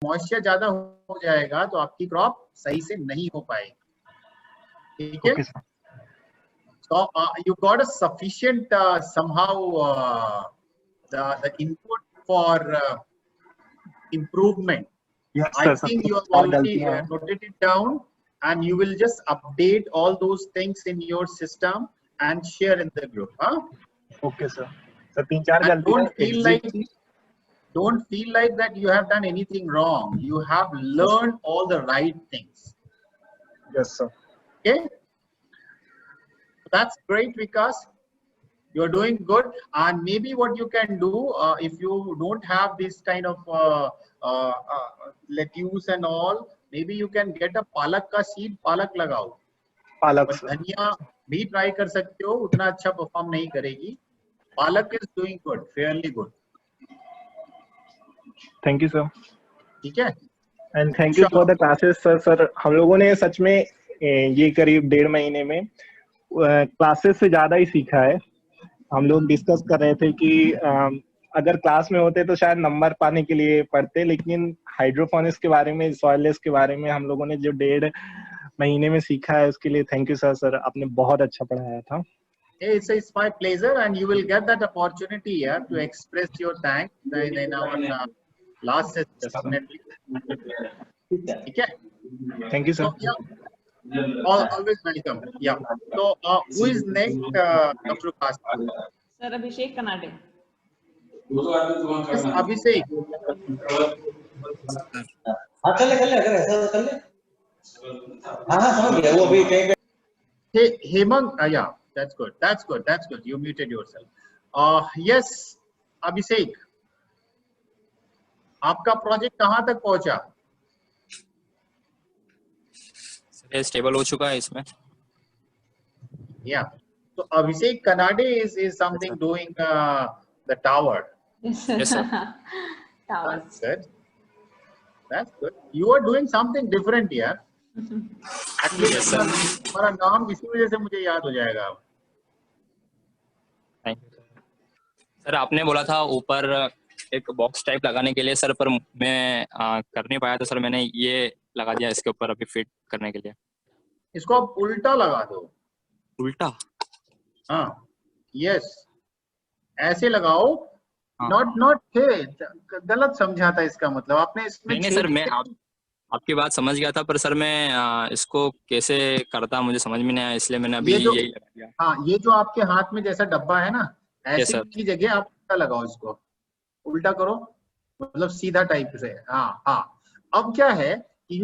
Moisture ज्यादा हो जाएगा तो आपकी क्रॉप सही से नहीं हो पाएगी, ठीक है। So you got a sufficient somehow the input for improvement. Yes, I sir, think you have already noted it down, and you will just update all those things in your system and share in the group, huh? Okay, sir. So 3-4 And गलतियां don't feel like that you have done anything wrong. You have learned all the right things. Yes, sir. Okay, that's great, Vikas. You're doing good. And maybe what you can do, if you don't have this kind of lettuce and all, maybe you can get a palak ka seed, palak lagao. पालक धनिया भी try कर सकते हो, उतना अच्छा perform नहीं करेगी. पालक is doing good, fairly good. Thank you sir. ठीक है, and thank you for the classes sir. Sir हम लोगों ने सच में ये करीब 1.5 महीने में क्लासेस से ज्यादा ही सीखा है. हम लोग डिस्कस कर रहे थे कि अगर क्लास में होते तो शायद नंबर पाने के लिए पढ़ते, लेकिन हाइड्रोपोनिक्स के बारे में, सॉइललेस के बारे में हम लोगों ने जो 1.5 महीने में सीखा है उसके लिए थैंक यू सर. सर आपने बहुत अच्छा पढ़ाया था. It's my pleasure, and you will get that opportunity here to express your thanks in our last session, definitely. ठीक है, thank you sir. Always welcome. Yeah. So who is next? Dr. Kasta. Sir, Abhishek Kanade. Yes, Abhishek. हाँ कर ले अगर ऐसा कर ले. हाँ समझ गया वो अभी कहीं. Hey, Hemang. Yeah, that's good. You muted yourself. Yes, Abhishek. आपका प्रोजेक्ट कहाँ तक पहुंचा? स्टेबल हो चुका है इसमें. Yeah. So Abhishek Kanade is something doing the tower. Yes, sir. Towers. That's good. You are doing something different here. Actually, yes, sir. हमारा नाम इसी वजह से मुझे याद हो जाएगा. Thank you sir. आपने बोला था ऊपर एक बॉक्स टाइप लगाने के लिए सर, पर मैं कर नहीं पाया, तो सर मैंने ये लगा दिया इसके ऊपर अभी फिट करने के लिए. इसको आप उल्टा लगा दो. उल्टा? हाँ, यस, ऐसे लगाओ. नॉट गलत समझा था इसका मतलब. आपने इसमें नहीं सर, मैं आपकी बात समझ गया था, पर सर मैं इसको कैसे करता मुझे समझ में नहीं आया, इसलिए मैंने अभी यही लगा दिया. हाँ, ये जो आपके हाथ में जैसा डब्बा है ना, ऐसी की जगह आप उल्टा लगाओ. इसको उल्टा करो, मतलब सीधा टाइप से. हाँ. अब क्या है कि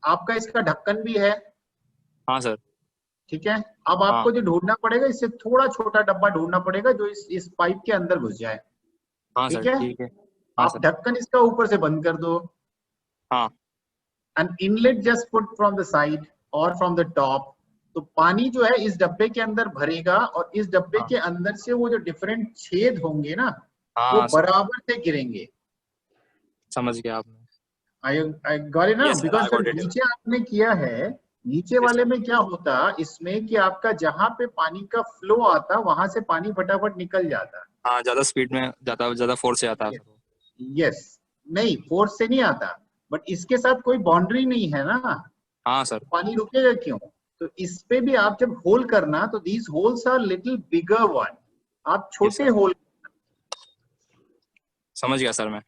आपका इसका ढक्कन भी है. हाँ सर. ठीक है. अब आपको जो ढूंढना पड़ेगा, इससे थोड़ा छोटा डब्बा ढूंढना पड़ेगा जो इस पाइप के अंदर घुस जाए. हाँ ठीक सर, है. ठीक है. आप ढक्कन इसका ऊपर से बंद कर दो. हाँ. And inlet just put from the side और फ्रॉम द टॉप. तो पानी जो है इस डब्बे के अंदर भरेगा, और इस डब्बे के अंदर से वो जो डिफरेंट छेद होंगे ना, वो बराबर से गिरेंगे. समझ गया आपने. I got it ना. बिकॉज नीचे आपने किया है, नीचे वाले में क्या होता इसमें कि आपका जहाँ पे पानी का फ्लो आता वहां से पानी फटाफट निकल जाता. हाँ, ज्यादा स्पीड में जाता, ज्यादा फोर्स से आता. यस, नहीं फोर्स से नहीं आता, बट इसके साथ कोई बाउंड्री नहीं है ना. हाँ सर. पानी रुकेगा क्यों? तो इस पे भी आप जब होल करना, तो these holes are little bigger one. आप छोटे होल. समझ गया सर, मैं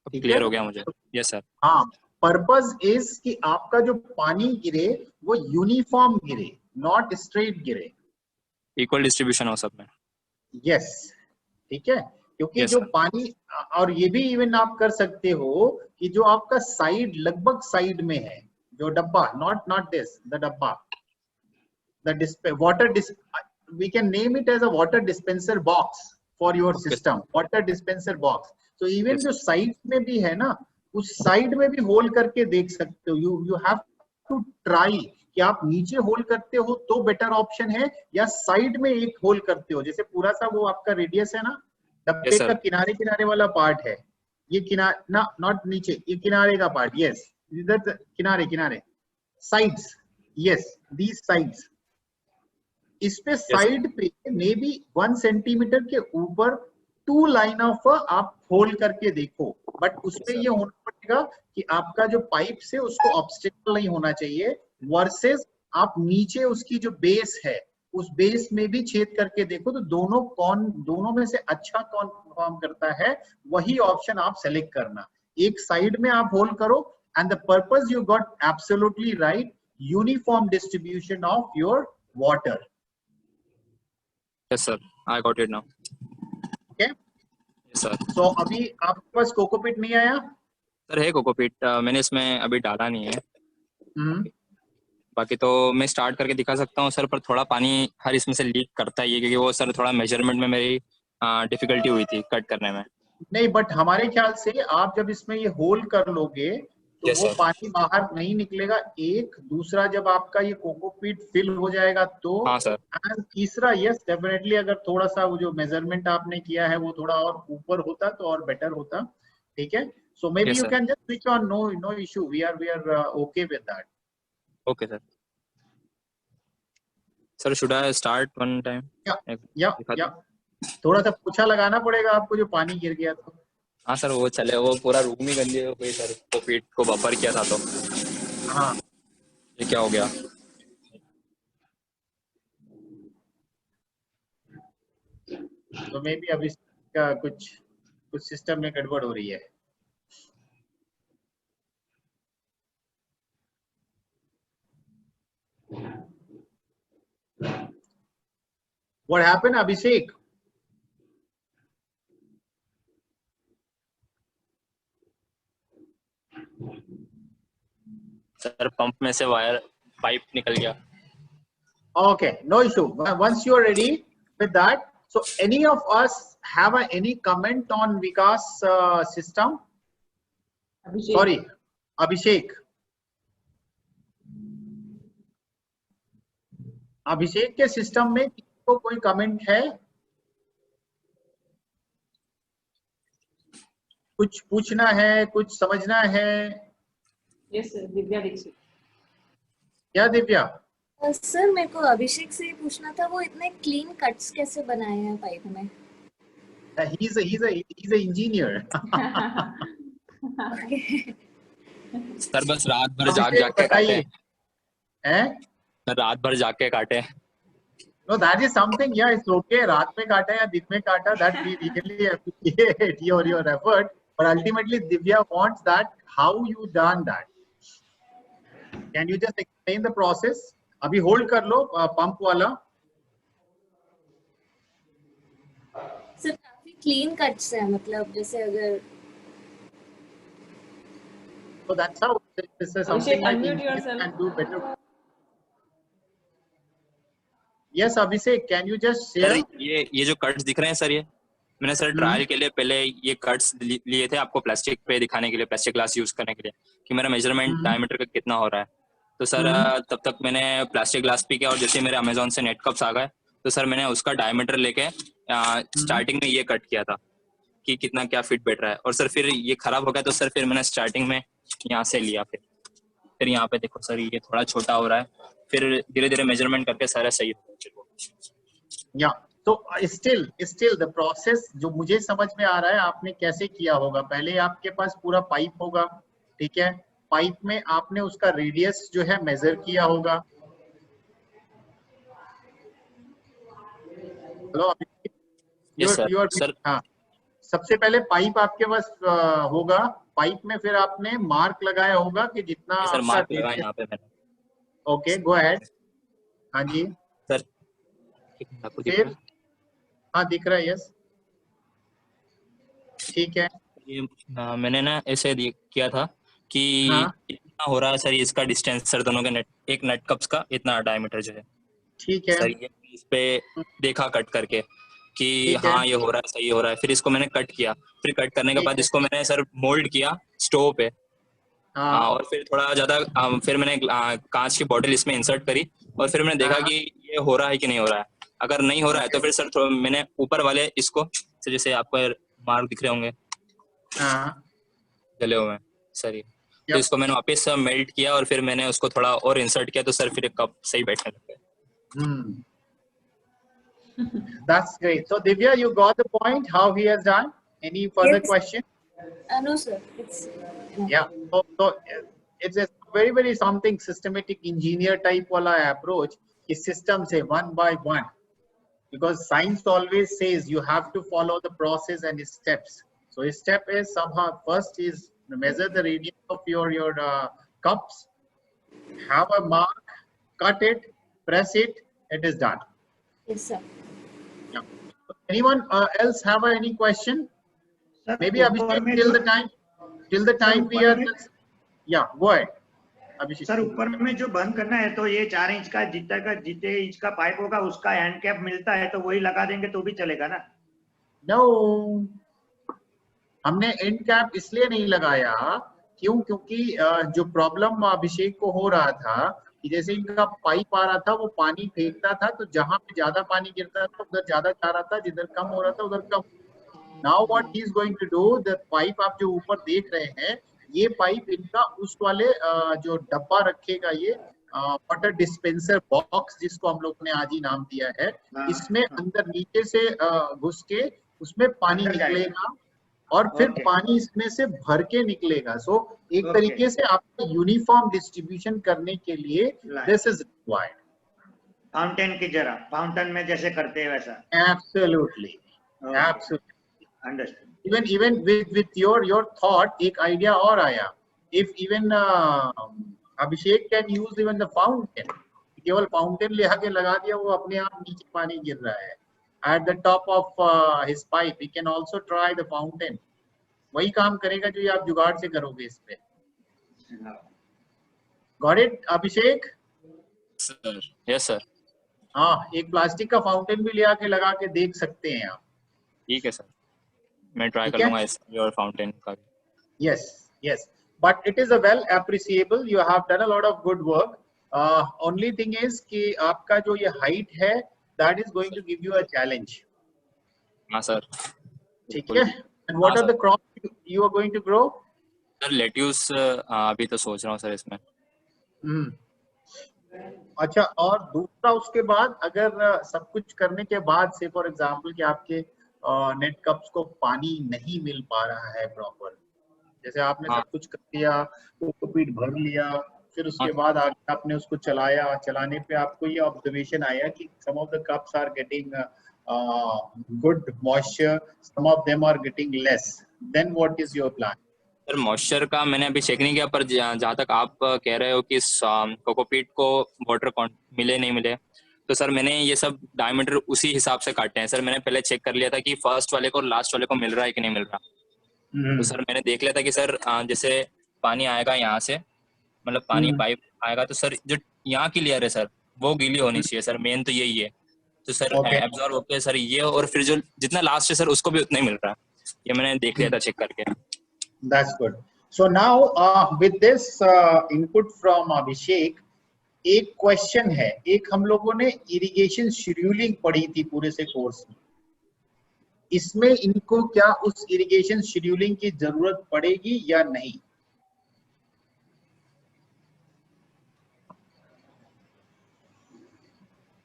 क्लियर हो गया मुझे. Yes sir. हाँ, पर्पस इज कि आपका जो पानी गिरे वो यूनिफॉर्म गिरे, नॉट स्ट्रेट गिरे. इक्वल डिस्ट्रीब्यूशन हो सब में. यस, ठीक है. क्योंकि जो पानी, और ये भी इवन आप कर सकते हो कि जो आपका साइड लगभग साइड में है जो डब्बा, नॉट दिस, द डब्बा, the water, we can name it as a water dispenser box for your system. Water dispenser box. तो इवन जो साइड में भी है ना, उस साइड में भी होल करके देख सकते हो. यू हैव टू ट्राई कि आप नीचे होल करते हो तो बेटर ऑप्शन है, या साइड में एक होल करते हो. जैसे पूरा सा वो आपका रेडियस है ना, डब्बे का किनारे किनारे वाला पार्ट है, ये किनारे ना, नॉट नीचे, ये किनारे का पार्ट. यस, इधर किनारे साइड्स. Yes, these sides. इस पे साइड पे मे बी 1 सेंटीमीटर के ऊपर 2 लाइन ऑफ आप खोल करके देखो, बट उसमें ये होना पड़ेगा कि आपका जो पाइप से उसको ऑब्स्टेकल नहीं होना चाहिए, वर्सेस आप नीचे उसकी जो बेस है उस बेस में भी छेद करके देखो, तो दोनों में से अच्छा कौन परफॉर्म करता है वही ऑप्शन आप सेलेक्ट करना। एक साइड में आप होल करो and the purpose you got absolutely right, uniform distribution of your water. Yes sir, I got it now. Okay sir so अभी आपके पास कोकोपीट नहीं आया? सर है कोकोपीट, मैंने इसमें अभी डाला नहीं है। बाकी तो मैं स्टार्ट करके दिखा सकता हूँ सर, पर थोड़ा पानी हर इसमें से लीक करता ही है, क्योंकि वो सर थोड़ा मेजरमेंट में मेरी डिफिकल्टी हुई थी कट करने में। नहीं, बट हमारे ख्याल से आप जब इसमें ये होल कर लोगे तो Yes, वो sir. पानी बाहर नहीं निकलेगा। एक दूसरा, जब आपका ये कोकोपीट फिल हो जाएगा तो, हाँ सर। एंड तीसरा, यस डेफिनेटली, अगर थोड़ा सा वो जो मेजरमेंट आपने किया है वो थोड़ा और ऊपर होता तो और बेटर होता। ठीक है, so may be Yes, you sir. Can just switch on, no issue, we are okay with that. Okay sir. Sir should I start one time? या थोड़ा सा पोछा लगाना पड़ेगा आपको जो पानी गिर गया तो। हाँ सर वो चले, वो पूरा रूम ही गंदी हो गई सर, कोकोपीट को बफर किया था तो। हाँ, ये क्या हो गया? तो मे बी अभी इसका कुछ सिस्टम में गड़बड़ हो रही है। What happened, Abhishek? Sir pump में से वायर पाइप निकल गया। Okay, no issue. Once you are ready with that, so any of us have any comment on Vikas system? Abhishek. Sorry, Abhishek. अभिषेक के सिस्टम में किसी को कोई कमेंट है? कुछ पूछना है, कुछ समझना है? Yes, sir. दिव्या दीक्षित। क्या दिव्या? सर मेरे को अभिषेक से ही पूछना था, वो इतने क्लीन कट्स कैसे बनाए हैं पाइप में? He's an engineer. सर बस रात भर जाग के काटे हैं? रात भर जाग के काटे। No, that is something. Yeah, it's okay. रात में काटा या दिन में काटा, that we really appreciate your effort. But ultimately, Divya wants that. How you done that? Can you just explain the process? अभी होल्ड कर लो पंप वाला। सर काफी क्लीन कट्स है, मतलब जैसे अगर So that's how this is something like engineers can do better. Yes, Abhishek, can you just share? Sir ये जो कट्स दिख रहे हैं सर, ये मैंने सर ट्रायल के लिए पहले ये कट्स लिए थे आपको प्लास्टिक पे दिखाने के लिए, प्लास्टिक ग्लास यूज करने के लिए कि मेरा मेजरमेंट डायमीटर का कितना हो रहा है। तो सर तब तक मैंने प्लास्टिक ग्लास भी किया, और जैसे मेरे अमेजोन से नेट कप्स आ गए तो सर मैंने उसका डायमीटर लेके स्टार्टिंग में ये कट किया था कि कितना क्या फिट बैठ रहा है। और सर फिर ये खराब हो गया तो सर फिर मैंने स्टार्टिंग में यहाँ से लिया, फिर यहाँ पे देखो सर ये थोड़ा छोटा हो रहा है, फिर धीरे धीरे मेजरमेंट करके सारा सही हो। या तो स्टिल द प्रोसेस जो मुझे समझ में आ रहा है आपने कैसे किया होगा, पहले आपके पास पूरा पाइप होगा, ठीक है, पाइप में आपने उसका रेडियस जो है मेजर किया होगा। हेलो सर हाँ, सबसे पहले पाइप आपके पास होगा, पाइप में फिर आपने मार्क लगाया होगा कि जितना सर मार्क लगाया यहाँ पे मैंने। Okay, go ahead. हाँ जी सर फिर हाँ दिख रहा है, यस ठीक है। ये मैंने ना ऐसे किया था कि इतना हो रहा है सर, इसका डिस्टेंस सर दोनों के एक नट कप्स का इतना डायमीटर जो है, ठीक है सर ये इस पे देखा कट करके कि हाँ ये हो रहा है, सही हो रहा है। फिर इसको मैंने कट किया, फिर कट करने के बाद इसको मैंने सर मोल्ड किया स्टोव पे। और फिर थोड़ा ज्यादा फिर मैंने कांच की बॉटल इसमें इंसर्ट करी, और फिर मैंने देखा कि ये हो रहा है कि नहीं हो रहा है। अगर नहीं हो रहा है तो फिर सर मैंने ऊपर वाले इसको जैसे आपको मार्क दिख रहे होंगे जले हुए सर ये, तो इसको मैंने वापस मेल्ट किया और फिर मैंने उसको थोड़ा और इंसर्ट किया, तो सर फिर एक कप सही बैठने लग गया। That's great. So Divya, you got the point how he has done. Any further Yes. question? No, sir. It's no. Yeah. So it's a very something systematic engineer type wala approach. Is system say one by one, because science always says you have to follow the process and steps. So a step is somehow first is measure the radius of your cups, have a mark, cut it, press it, it is done. Yes, sir. Yeah. Anyone else have any question? Sir Maybe ऊपर Abhishek में till जो the time we ऊपर are. में Yeah, go ahead. Abhishek. Sir ऊपर में जो बंद करना है तो ये 4 इंच का जितने इंच का पाइप होगा उसका हैंड कैप मिलता है तो वही लगा देंगे तो भी चलेगा ना? No, हमने एंड कैप इसलिए नहीं लगाया क्योंकि जो प्रॉब्लम अभिषेक को हो रहा था कि जैसे इनका पाइप आ रहा था वो पानी फेंकता था तो जहां पे ज्यादा पानी गिरता था उधर ज्यादा जा रहा था, जिधर कम हो रहा था उधर कम. Now what he is going to do, the pipe आप जो ऊपर देख रहे हैं ये पाइप इनका उस वाले जो डब्बा रखेगा, ये वाटर डिस्पेंसर बॉक्स जिसको हम लोग ने आज ही नाम दिया है, इसमें अंदर नीचे से घुस के उसमें पानी निकलेगा और फिर पानी इसमें से भर के निकलेगा. सो एक तरीके से आपको यूनिफॉर्म डिस्ट्रीब्यूशन करने के लिए दिस इज रिक्वायर्ड. फाउंटेन की जरा फाउंटेन में जैसे करते हैं वैसा. Absolutely, absolutely. Understood. even with your thought एक आइडिया और आया. if even Abhishek can use even the fountain, केवल फाउंटेन ले आके लगा दिया वो अपने आप नीचे पानी गिर रहा है at the top of his pipe. he can also try the fountain. वही काम करेगा जो ये आप जुगाड़ से करोगे इस पे. Got it, Abhishek? Sir. Yes sir. हाँ, एक प्लास्टिक का फाउंटेन भी ले आके लगा के देख सकते हैं आप. ठीक है सर, मैं ट्राई कर लूंगा इस और फाउंटेन का. Yes, yes, but it is a well appreciable. You have done a lot of good work. Only thing is कि आपका जो ये height है, that is going to give you a challenge. हाँ सर. ठीक है. And what are the crops you are going to grow? Sir lettuce अभी तो सोच रहा हूँ सर इसमें. अच्छा, और दूसरा उसके बाद अगर सब कुछ करने के बाद से फॉर एग्जांपल कि आपके नेट कप्स को पानी नहीं मिल पा रहा है प्रॉपर, जैसे आपने सब कुछ कर दिया, कोकोपीट भर लिया, फिर उसके बाद आगे आपने उसको चलाया, चलाने पे आपको ये ऑब्जर्वेशन आया कि some of the cups are getting good moisture, some of them are getting less, then what is your plan? Sir moisture का मैंने अभी चेक नहीं किया, पर जहाँ तक आप कह रहे हो कि कोकोपीट को वाटर मिले नहीं मिले, तो सर मैंने ये सब डायमीटर उसी हिसाब से काटे हैं. सर मैंने पहले चेक कर लिया था कि फर्स्ट वाले को और लास्ट वाले को मिल रहा है कि नहीं मिल रहा. तो सर मैंने देख लिया था कि सर जैसे पानी आएगा यहाँ से, मतलब पानी पाइप आएगा तो सर जो यहाँ की लेयर है सर वो गीली होनी चाहिए सर, मेन तो यही है. तो सर एब्जॉर्ब होके सर ये, और फिर जो जितना लास्ट है सर उसको भी उतना ही मिल रहा है. ये मैंने देख लिया था चेक करके. That's good. So now with this input from Abhishek, एक क्वेश्चन है. एक हम लोगों ने इरिगेशन शेड्यूलिंग पढ़ी थी पूरे से कोर्स में, इसमें इनको क्या उस इरिगेशन शेड्यूलिंग की जरूरत पड़ेगी या नहीं?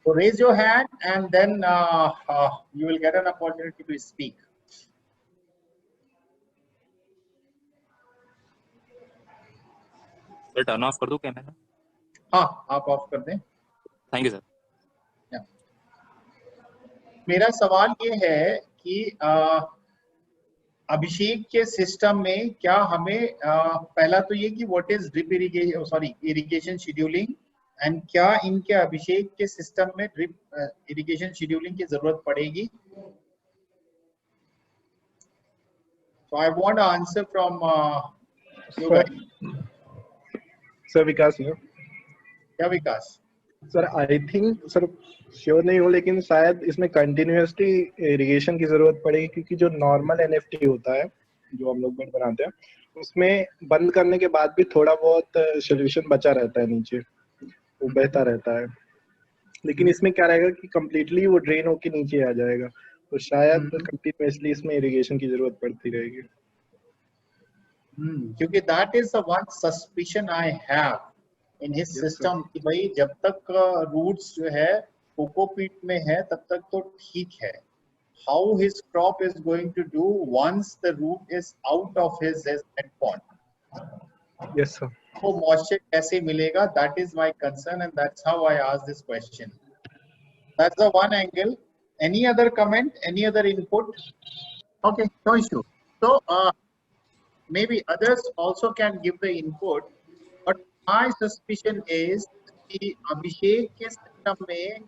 So raise your hand and then you will get an opportunity to speak. Sir turn off कर दूं कैमरा? हाँ, आप ऑफ कर दें. Thank you sir. मेरा सवाल ये है कि अभिषेक के सिस्टम में क्या हमें पहला तो ये कि what is drip irrigation scheduling, and क्या इनके अभिषेक के सिस्टम में ड्रिप इरिगेशन शेड्यूलिंग की जरूरत पड़ेगी? So I want an answer from you guys. Sir Vikas here. क्या Vikas? Sir I think sir sure नहीं हूँ, लेकिन शायद इसमें कंटिन्यूअसली इरिगेशन की जरूरत पड़ेगी, क्योंकि जो नॉर्मल एनएफटी होता है जो हम लोग बेड बनाते हैं उसमें बंद करने के बाद भी थोड़ा बहुत सोल्यूशन बचा रहता है नीचे, वो बहता रहता है. लेकिन इसमें क्या रहेगा कि कंप्लीटली वो ड्रेन होके नीचे आ जाएगा, तो शायद कंटिन्यूअसली इसमें इरिगेशन की जरूरत पड़ती रहेगी. क्योंकि that is the one suspicion I have in his system कि भाई जब तक रूट्स जो है कोकोपीट में है तब तक तो ठीक है, how his crop is going to do once the root is out of his net pond. Yes, sir. So moisture कैसे मिलेगा? That is my concern, and that's how I asked this question. That's the one angle. Any other comment? Any other input? Okay, no issue. So maybe others also can give the input, but my suspicion is कि अभिषेक के system में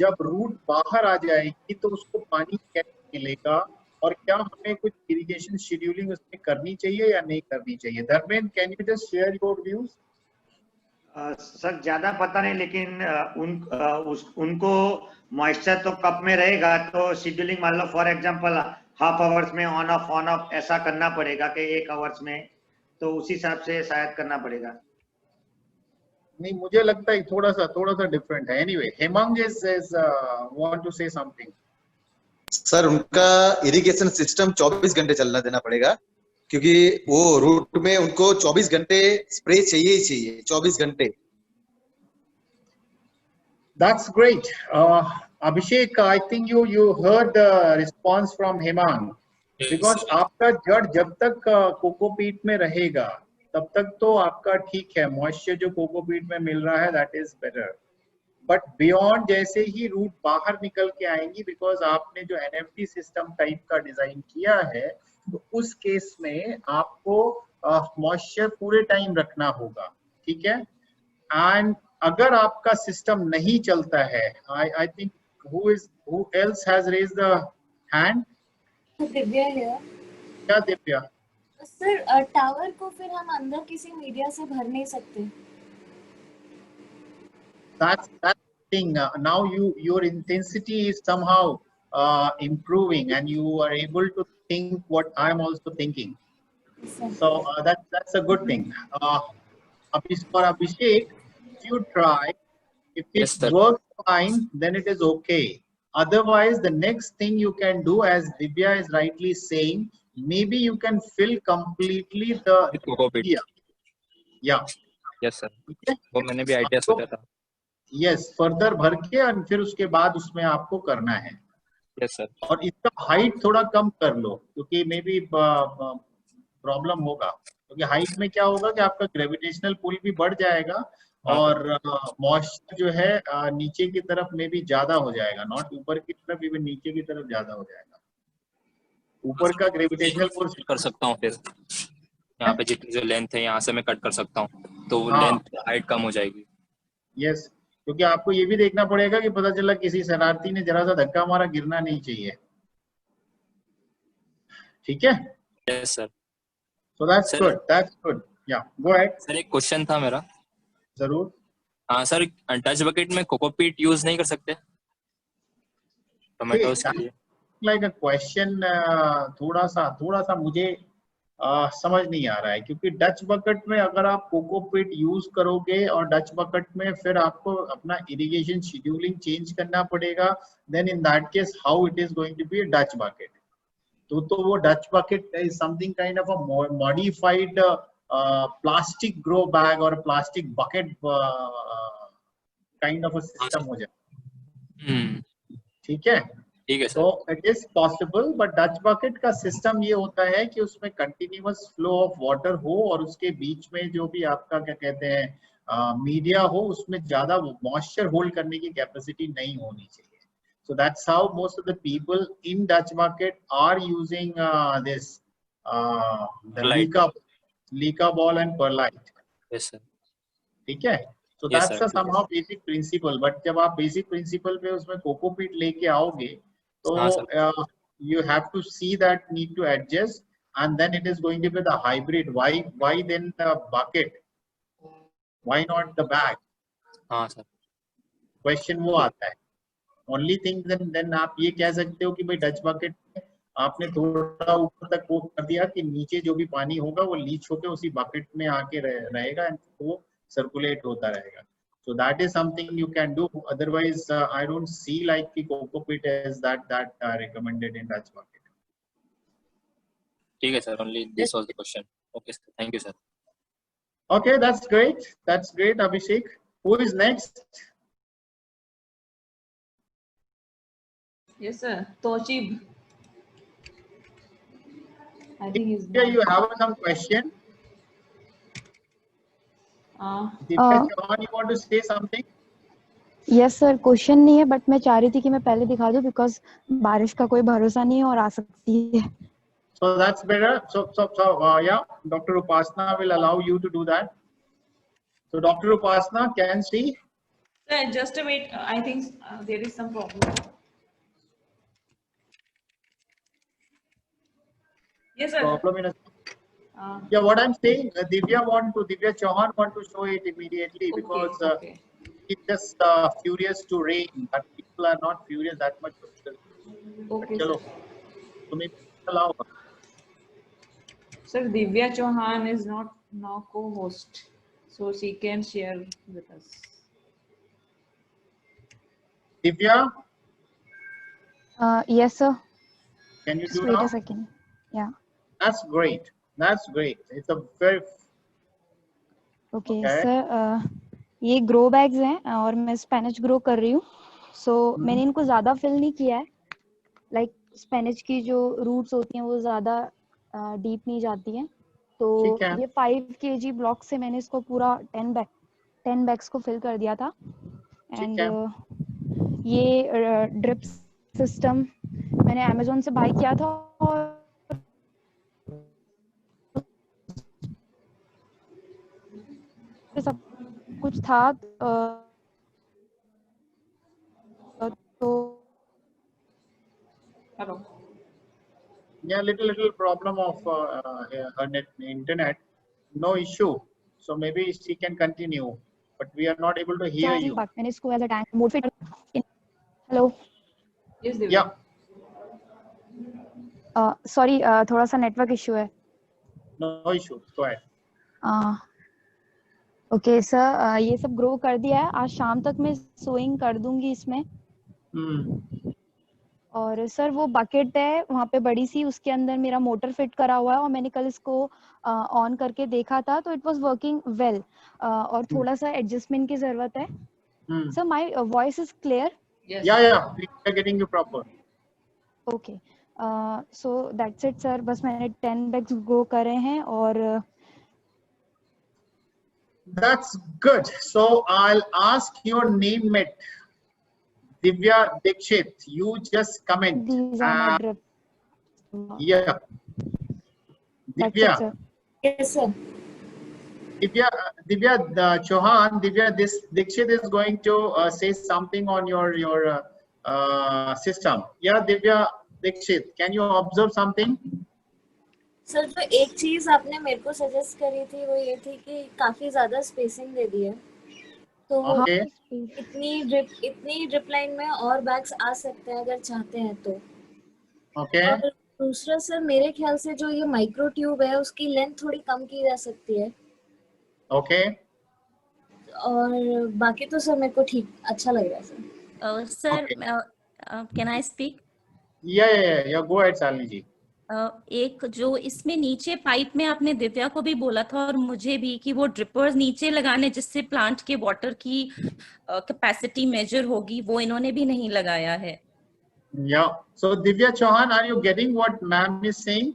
जब root बाहर आ जाएगी तो उसको पानी कैसे मिलेगा, और क्या हमें कुछ इरिगेशन शेड्यूलिंग उसमें करनी चाहिए या नहीं करनी चाहिए? Dharmendra, can you just share your views? Sir ज्यादा पता नहीं, लेकिन उनको मॉइस्चर तो कप में रहेगा, तो शेड्यूलिंग मान लो फॉर एग्जांपल हाफ आवर्स में ऑन ऑफ ऐसा करना पड़ेगा कि 1 आवर्स में, तो उसी हिसाब से शायद करना पड़ेगा। नहीं, मुझे लगता है थोड़ा सा डिफरेंट है। Anyway, Hemang is want to say something. Sir उनका इरिगेशन सिस्टम 24 घंटे चलना देना पड़ेगा, क्योंकि वो रूट में उनको 24 घंटे स्प्रे चाहिए ही चाहिए, 24 घंटे। That's great. Abhishek, I think you heard the response from Hemang. Because आपका जड़ जब तक कोकोपीट में रहेगा तब तक तो आपका ठीक है, मॉइस्चर जो कोकोपीट में मिल रहा है that is better. But beyond जैसे ही रूट बाहर निकल के आएंगी, बिकॉज आपने जो NFT सिस्टम टाइप का डिजाइन किया है, तो उस केस में आपको मॉइस्चर पूरे टाइम रखना होगा, ठीक है। एंड अगर आपका सिस्टम नहीं चलता है, I think who else has raised the hand? Divya here. क्या दिव्या? सर टावर को फिर हम अंदर किसी मीडिया से भर नहीं सकते? That's thing. Now your intensity is somehow improving, and you are able to think what I'm also thinking. So that's a good thing. For Abhishek, if you try, if it works fine, then it is okay. Otherwise, the next thing you can do, as Divya is rightly saying, maybe you can fill completely the area. Yeah. Yes, sir. वो मैंने भी idea सोचा था। Yes, further भर के और फिर उसके बाद उसमें आपको करना है। Yes, sir. और इसका हाइट थोड़ा कम कर लो, क्योंकि मे बी प्रॉब्लम होगा, क्योंकि हाइट में क्या होगा कि आपका ग्रेविटेशनल पुल भी बढ़ जाएगा और मॉइस्चर जो है नीचे की तरफ में भी ज्यादा हो जाएगा, नॉट ऊपर की तरफ, इवन नीचे की तरफ ज्यादा हो जाएगा। ऊपर का ग्रेविटेशनल पुल कर सकता हूँ, फिर यहाँ पे जितनी जो लेंथ है यहाँ से मैं कट कर सकता हूँ, तो लेंथ हाइट कम हो जाएगी। यस, क्योंकि आपको ये भी देखना पड़ेगा कि पता चला किसी शरारती ने जरा सा धक्का मारा, गिरना नहीं चाहिए, ठीक है। Yes sir. So that's good. That's good. Yeah, go ahead. Sir एक क्वेश्चन था मेरा। जरूर। हाँ सर, टच बकेट में कोकोपीट यूज नहीं कर सकते टोमेटोज के लिए? Like a question, थोड़ा सा मुझे समझ नहीं आ रहा है, क्योंकि डच बकेट में अगर आप कोकोपीट यूज करोगे और डच बकेट में फिर आपको अपना इरिगेशन शेड्यूलिंग चेंज करना पड़ेगा, then in that case how it is going to be a Dutch bucket? तो वो Dutch bucket is something kind of a modified plastic grow bag और plastic bucket kind of a system हो जाए, ठीक है। तो it is possible, but Dutch bucket का system ये होता है कि उसमें कंटिन्यूअस फ्लो ऑफ वाटर हो और उसके बीच में जो भी आपका क्या कहते हैं मीडिया हो, उसमें ज्यादा मॉइस्चर होल्ड करने की कैपेसिटी नहीं होनी चाहिए। So that's how most of the people in Dutch bucket are using this the Leica ball and perlite. Yes sir. ठीक है। So that's a somehow basic principle. But जब आप basic principle पे उसमें कोकोपीट लेके आओगे, तो you have to see that need to adjust, and then it is going to be the hybrid. Why then the bucket? Why not the bag? हाँ sir. Question वो आता है। ओनली थिंग देन आप ये कह सकते हो कि भाई डच बकेट में आपने थोड़ा ऊपर तक वो कर दिया कि नीचे जो भी पानी होगा वो लीच होकर उसी बकेट में आके रहेगा एंड वो सर्कुलेट होता रहेगा। So that is something you can do, otherwise I don't see like कि cocopeat is that recommended in Dutch bucket. ठीक है sir, only this was the question. Okay sir, thank you sir. Okay, that's great Abhishek. Who is next? Yes, sir. Toshib. I think he's Divya, you have some question? Divya Chauhan, you want to say something? Yes sir, question नहीं है but मैं चाह रही थी कि मैं पहले दिखा दूं बिकॉज बारिश का कोई भरोसा नहीं है और आ सकती है. So that's better. So yeah, Dr. Upasana will allow you to do that. So Dr. Upasana, can see? Sir, just a wait. I think there is some problem. Yes, sir. Problem in a yeah, what I'm saying, Divya Chauhan want to show it immediately because it's just furious to rain, but people are not furious that much. Okay, Chalo. So maybe allow her. Sir, Divya Chauhan is not now co-host, so she can share with us. Divya, yes sir. can you Just do wait now? a second. Yeah. That's great. That's great. It's a very Okay, Okay. Sir ये grow bags हैं और मैं Spanish grow कर रही हूँ. सो मैंने इनको ज्यादा फिल नहीं किया है. लाइक स्पेनिश की जो रूट्स होती हैं वो ज्यादा डीप नहीं जाती हैं. तो ठीक है. ये 5 kg ब्लॉक से मैंने इसको पूरा 10 बैग्स को फिल कर दिया था. एंड ये ड्रिप सिस्टम मैंने अमेज़न से बाय किया था और सब कुछ था. तो Hello. Yeah, little problem of her internet. No issue. So maybe she can continue, but we are not able to hear you. मैंने इसको as a tank mode fit. Hello. Yes, Divya. Sorry थोड़ा सा network issue है. No issue. Go ahead. Okay sir, ये सब grow कर दिया है. आज शाम तक मैं सोइंग कर दूंगी इसमें. और सर वो बकेट है वहाँ पे बड़ी सी, उसके अंदर मेरा मोटर फिट करा हुआ है और मैंने कल इसको ऑन करके देखा था तो इट वाज वर्किंग वेल. और थोड़ा सा एडजस्टमेंट की जरूरत है. Sir my voice is clear? Yes. Yeah, we are getting you proper. Okay, so that's it sir. बस मैंने 10 बैग्स ग्रो करे हैं और That's good. So I'll ask your name, mate. Divya Dikshit, you just comment. these are my drip. Yeah. That's Divya. it, sir. Yes, sir. Divya Chauhan, Divya Dikshit is going to say something on your system. Yeah, Divya Dikshit, can you observe something? Sir जो एक चीज आपने मेरे को suggest करी थी वो ये थी कि काफी ज्यादा स्पेसिंग दे दी है. तो Okay. इतनी ड्रिप लाइन में और बैग्स आ सकते हैं अगर चाहते हैं तो. Okay. और दूसरा सर मेरे ख्याल से जो ये माइक्रो ट्यूब है उसकी लेंथ थोड़ी कम की जा सकती है. Okay. और बाकी तो सर मेरे को ठीक अच्छा लग रहा है sir. Sir can I speak? Yeah. Go ahead, Shalini ji. एक जो इसमें नीचे पाइप में आपने दिव्या को भी बोला था और मुझे भी कि वो ड्रिपर्स नीचे लगाने जिससे प्लांट के वाटर की कैपेसिटी मेजर होगी, वो इन्होंने भी नहीं लगाया है. Yeah. So Divya Chauhan, are you getting what ma'am is saying?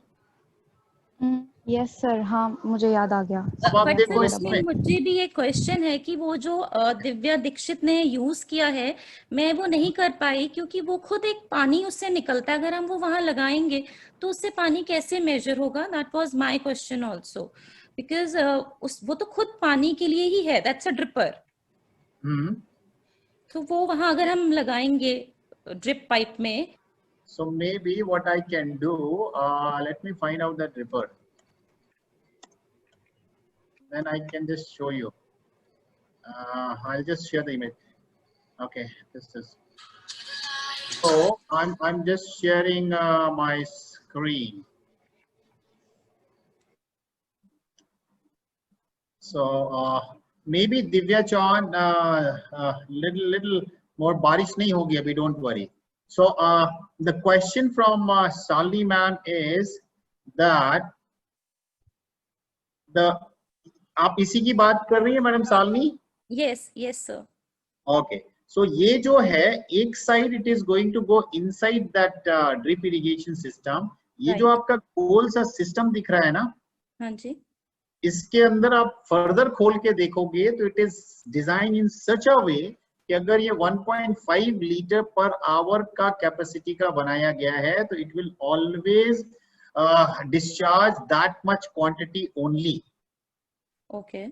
Yes sir, हाँ मुझे याद आ गया. बट इसमें मुझे भी एक क्वेश्चन है कि वो जो दिव्या दीक्षित ने यूज किया है मैं वो नहीं कर पाई क्योंकि वो खुद एक पानी उससे निकलता है. अगर हम वो वहां लगाएंगे तो उससे पानी कैसे मेजर होगा? That was my question also because वो तो खुद पानी के लिए ही है. That's a dripper. तो वो वहां अगर हम लगाएंगे ड्रिप पाइप में. So maybe what I can do, let me find out the dripper. Then I can just show you. I'll just share the image. Okay, this is. So I'm just sharing my screen. So maybe Divya Chauhan, little more barish nahi hogi abhi, don't worry. So the question from Shalini ma'am is that आप इसी की बात कर रही हैं madam Shalini? Yes, sir. Okay. So ये जो है एक side it is going to go inside that drip irrigation system. ये जो आपका गोल सा सिस्टम दिख रहा है ना, हाँ जी, इसके अंदर आप फर्दर खोल के देखोगे तो इट इज डिजाइन इन सच अ वे कि अगर ये 1.5 लीटर पर आवर का कैपेसिटी का बनाया गया है तो it will always discharge that much quantity only. Okay,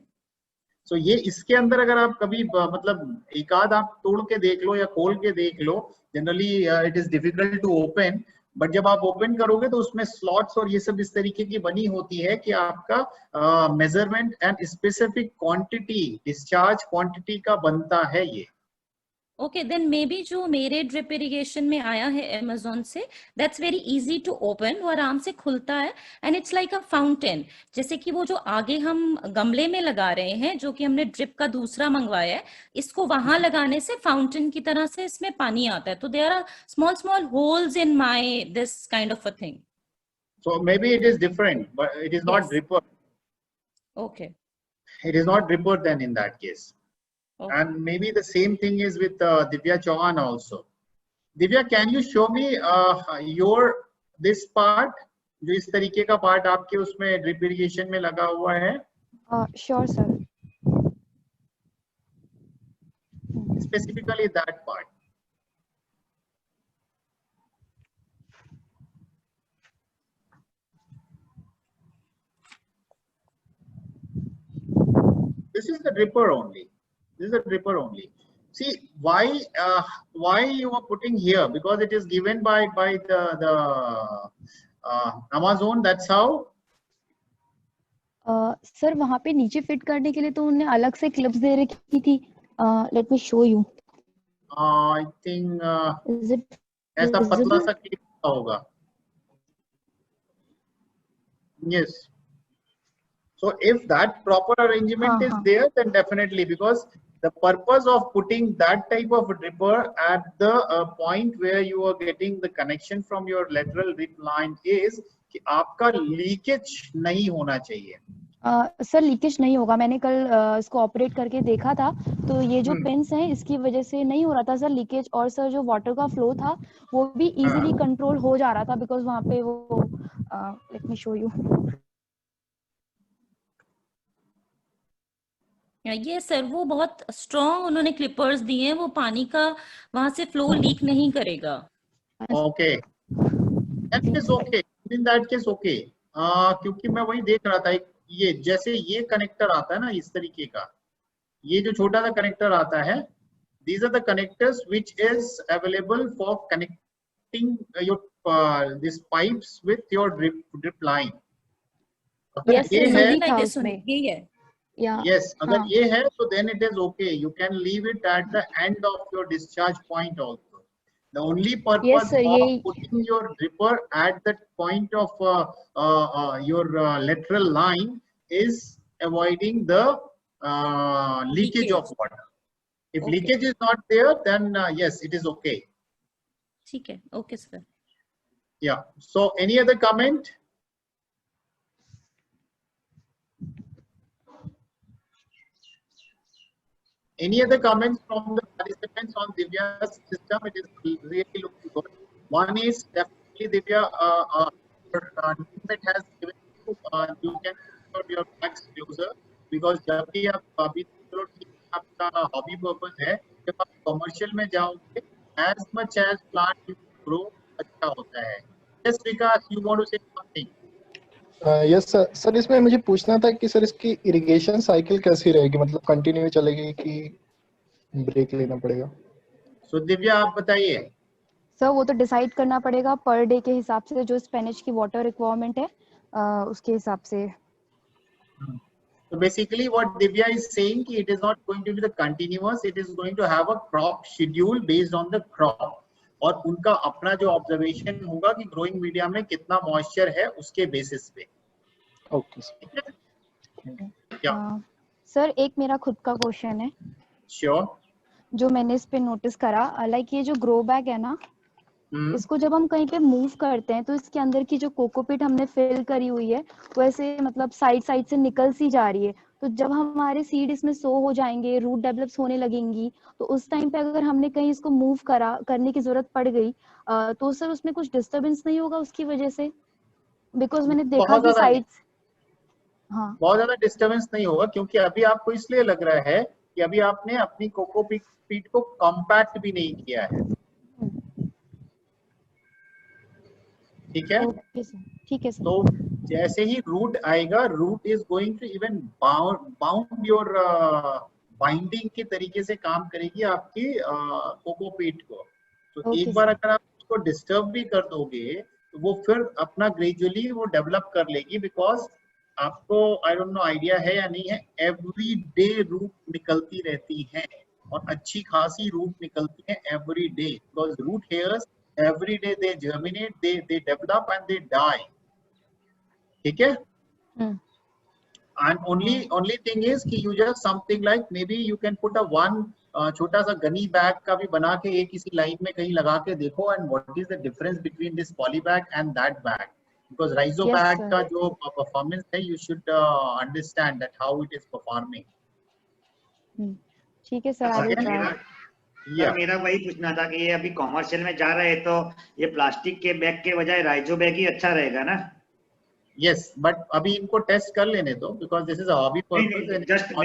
so ये इसके अंदर अगर आप कभी मतलब एक आध आप तोड़ के देख लो या खोल के देख लो, generally it is difficult to open, but जब आप ओपन करोगे तो उसमें स्लॉट्स और ये सब इस तरीके की बनी होती है कि आपका measurement and specific quantity, discharge quantity का बनता है ये। ओके, देन मे बी जो मेरे ड्रिप इरिगेशन में आया है अमेज़न से, that's very easy to open, वो आराम से खुलता है and it's like a fountain. जैसे कि वो जो आगे हम गमले में लगा रहे हैं, जो कि हमने ड्रिप का दूसरा मंगवाया है, इसको वहां लगाने से फाउंटेन की तरह से इसमें पानी आता है। तो there are small small holes in my this kind of a thing. So maybe it is different, but it is not Yes. dripper. Okay. It is not dripper then in that case. Okay. And maybe the same thing is with Divya Chauhan also. Divya, can you show me your this part? जो इस तरीके का part आपके उसमें drip irrigation में लगा हुआ है? Sure, sir. Specifically that part. This is the dripper only. This is the dripper only. See why you are putting here, because it is given by the Amazon. That's how. Sir वहाँ पे नीचे fit करने के लिए तो उन्होंने अलग से क्लिप्स दे रखी थी। Let me show you. I think is it ऐसा पतला सा क्लिप होगा। Yes. So if that proper arrangement is there, then definitely, because the purpose of putting that type of dripper at the point where you are getting the connection from your lateral drip line is कि आपका leakage नहीं होना चाहिए। Sir leakage नहीं होगा। मैंने कल इसको ऑपरेट करके देखा था, तो ये जो पिंस हैं इसकी वजह से नहीं हो रहा था सर लीकेज। और सर जो वाटर का फ्लो था वो भी इजीली कंट्रोल हो जा रहा था, बिकॉज वहाँ पे वो लेट मी शो यू। ये सर वो बहुत स्ट्रॉन्ग उन्होंने क्लिपर्स दिए हैं, वो पानी का वहां से फ्लो लीक नहीं करेगा। Okay, that is okay, in that case okay. क्योंकि मैं वही देख रहा था, ये जैसे ये कनेक्टर आता है ना इस तरीके का, ये जो छोटा सा कनेक्टर आता है, these are the connectors which is available for connecting your these pipes with your drip line. अगर Yes, ये yes, है, something like this one, यही है। yes, अगर ये है तो then it is okay. You can leave it at the end of your discharge point also. The only purpose Yes, sir, of putting your dripper at that point of your lateral line is avoiding the leakage of water. If leakage is not there, then yes, it is okay. ठीक है, okay sir. Yeah. So any other comment? Any other comments from the participants on Divya's system? It is really looking good. One is definitely Divya, it has given you, you can put your facts closer, because जब भी आप अभी चलो ठीक आपका hobby purpose है, जब आप commercial में जाओगे, as much as plant you grow अच्छा होता है। Yes, Vikas, you want to say something? Yes sir, इसमें मुझे पूछना था कि सर इसकी इरिगेशन साइकिल कैसी रहेगी, मतलब कंटिन्यू चलेगी कि ब्रेक लेना पड़ेगा? So दिव्या आप बताइए। सर वो तो डिसाइड करना पड़ेगा पर डे के हिसाब से, जो स्पेनिश की वाटर रिक्वायरमेंट है उसके हिसाब से। So basically what Divya is saying कि it is not going to be the continuous, it is going to have a crop schedule based on the crop, और उनका अपना जो ऑब्जर्वेशन होगा कि ग्रोइंग मीडिया में कितना मॉइस्चर है उसके बेसिस पे। ओके सर एक मेरा खुद का क्वेश्चन है। श्योर। जो मैंने इस पे नोटिस करा, लाइक ये जो ग्रो बैग है ना, इसको जब हम कहीं पे मूव करते हैं तो इसके अंदर की जो कोकोपीट हमने फिल करी हुई है वो ऐसे मतलब साइड से निकल सी जा रही है। तो जब हमारे सीड इसमें सो हो जाएंगे, रूट डेवलप्स होने लगेंगी, तो उस टाइम पे अगर हमने कहीं इसको मूव करने की जरूरत पड़ गई तो सर उसमें कुछ डिस्टरबेंस नहीं होगा उसकी वजह से? बिकॉज मैंने देखा बहुत कि ज्यादा साइड्स, हाँ बहुत ज्यादा डिस्टरबेंस नहीं होगा, क्योंकि अभी आपको इसलिए लग रहा है कि अभी आपने अपनी कोकोपीट को कॉम्पैक्ट भी नहीं किया है। ठीक है, ओके सर, ठीक है सर। तो जैसे ही रूट आएगा, root is going to even bound your binding के तरीके से काम करेगी आपकी कोकोपीट को। तो एक बार अगर आप उसको डिस्टर्ब भी कर दोगे तो वो फिर अपना ग्रेजुअली वो डेवलप कर लेगी, बिकॉज आपको आई डोंट नो आइडिया है या नहीं है, एवरी डे रूट निकलती रहती है और अच्छी खासी रूट निकलती है every day, because root hairs every day they germinate, they develop and they die. ठीक है? And only thing is कि you just something like maybe you can put a one छोटा सा गनी बैग का भी बना के एक किसी लाइन में कहीं लगा के देखो, and what is the difference between this poly bag and that bag, because rhizo bag का जो performance है you should understand that how it is performing. ठीक है सर, I will try. मेरा वही पूछना था कि ये अभी कॉमर्शियल में जा रहे हैं तो ये प्लास्टिक के बैग के बजाय राइजो बैग ही अच्छा रहेगा ना? यस, बट अभी इनको टेस्ट कर लेने दो, because this is a hobby purpose. Just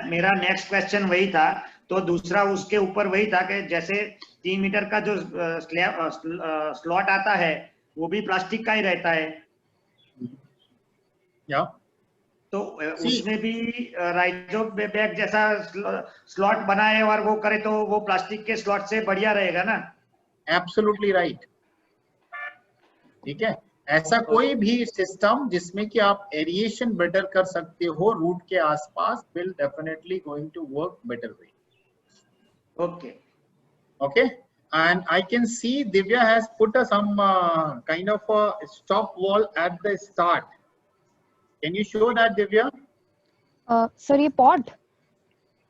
मेरा नेक्स्ट क्वेश्चन वही था, तो दूसरा उसके ऊपर वही था कि जैसे 3 मीटर का जो स्लॉट आता है वो भी प्लास्टिक का ही रहता है, या तो उसमें भी राइजो बैग जैसा स्लॉट बनाए और वो करे तो वो प्लास्टिक के स्लॉट से बढ़िया रहेगा ना? Absolutely right. ठीक है, ऐसा कोई भी सिस्टम जिसमें कि आप एरिएशन बेटर कर सकते हो रूट के आसपास will definitely going to work better way. Okay okay, and I can see Divya has put some kind of a stop wall at the start. Can you show that, Divya? Sir ये pot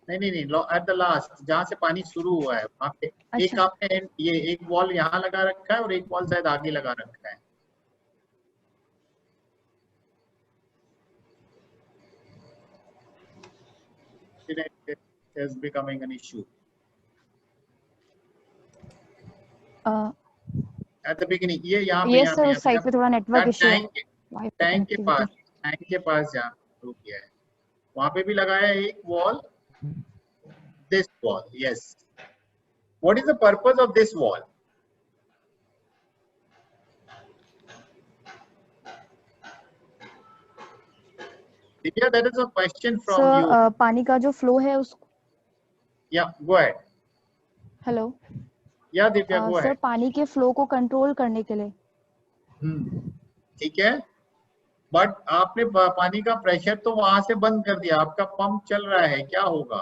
नहीं, at the last जहाँ से पानी शुरू हुआ है वहाँ पे एक आपने ये एक वॉल यहाँ लगा रखा है और एक वॉल शायद आगे लगा रखा है। It is becoming an issue. At the beginning, ये यहाँ पे यस सर, उस साइड पे थोड़ा नेटवर्क इशू है। टैंक के पास जहाँ शुरू किया है वहाँ पे भी लगाया है एक wall, this wall. Yes. What is the purpose of this wall? Divya, that is a question from you. पानी का जो फ्लो है उस Yeah, go ahead. Hello Yeah, Divya, go sir ahead. पानी के फ्लो को कंट्रोल करने के लिए। ठीक है, बट आपने पानी का प्रेशर तो वहां से बंद कर दिया, आपका पंप चल रहा है, क्या होगा?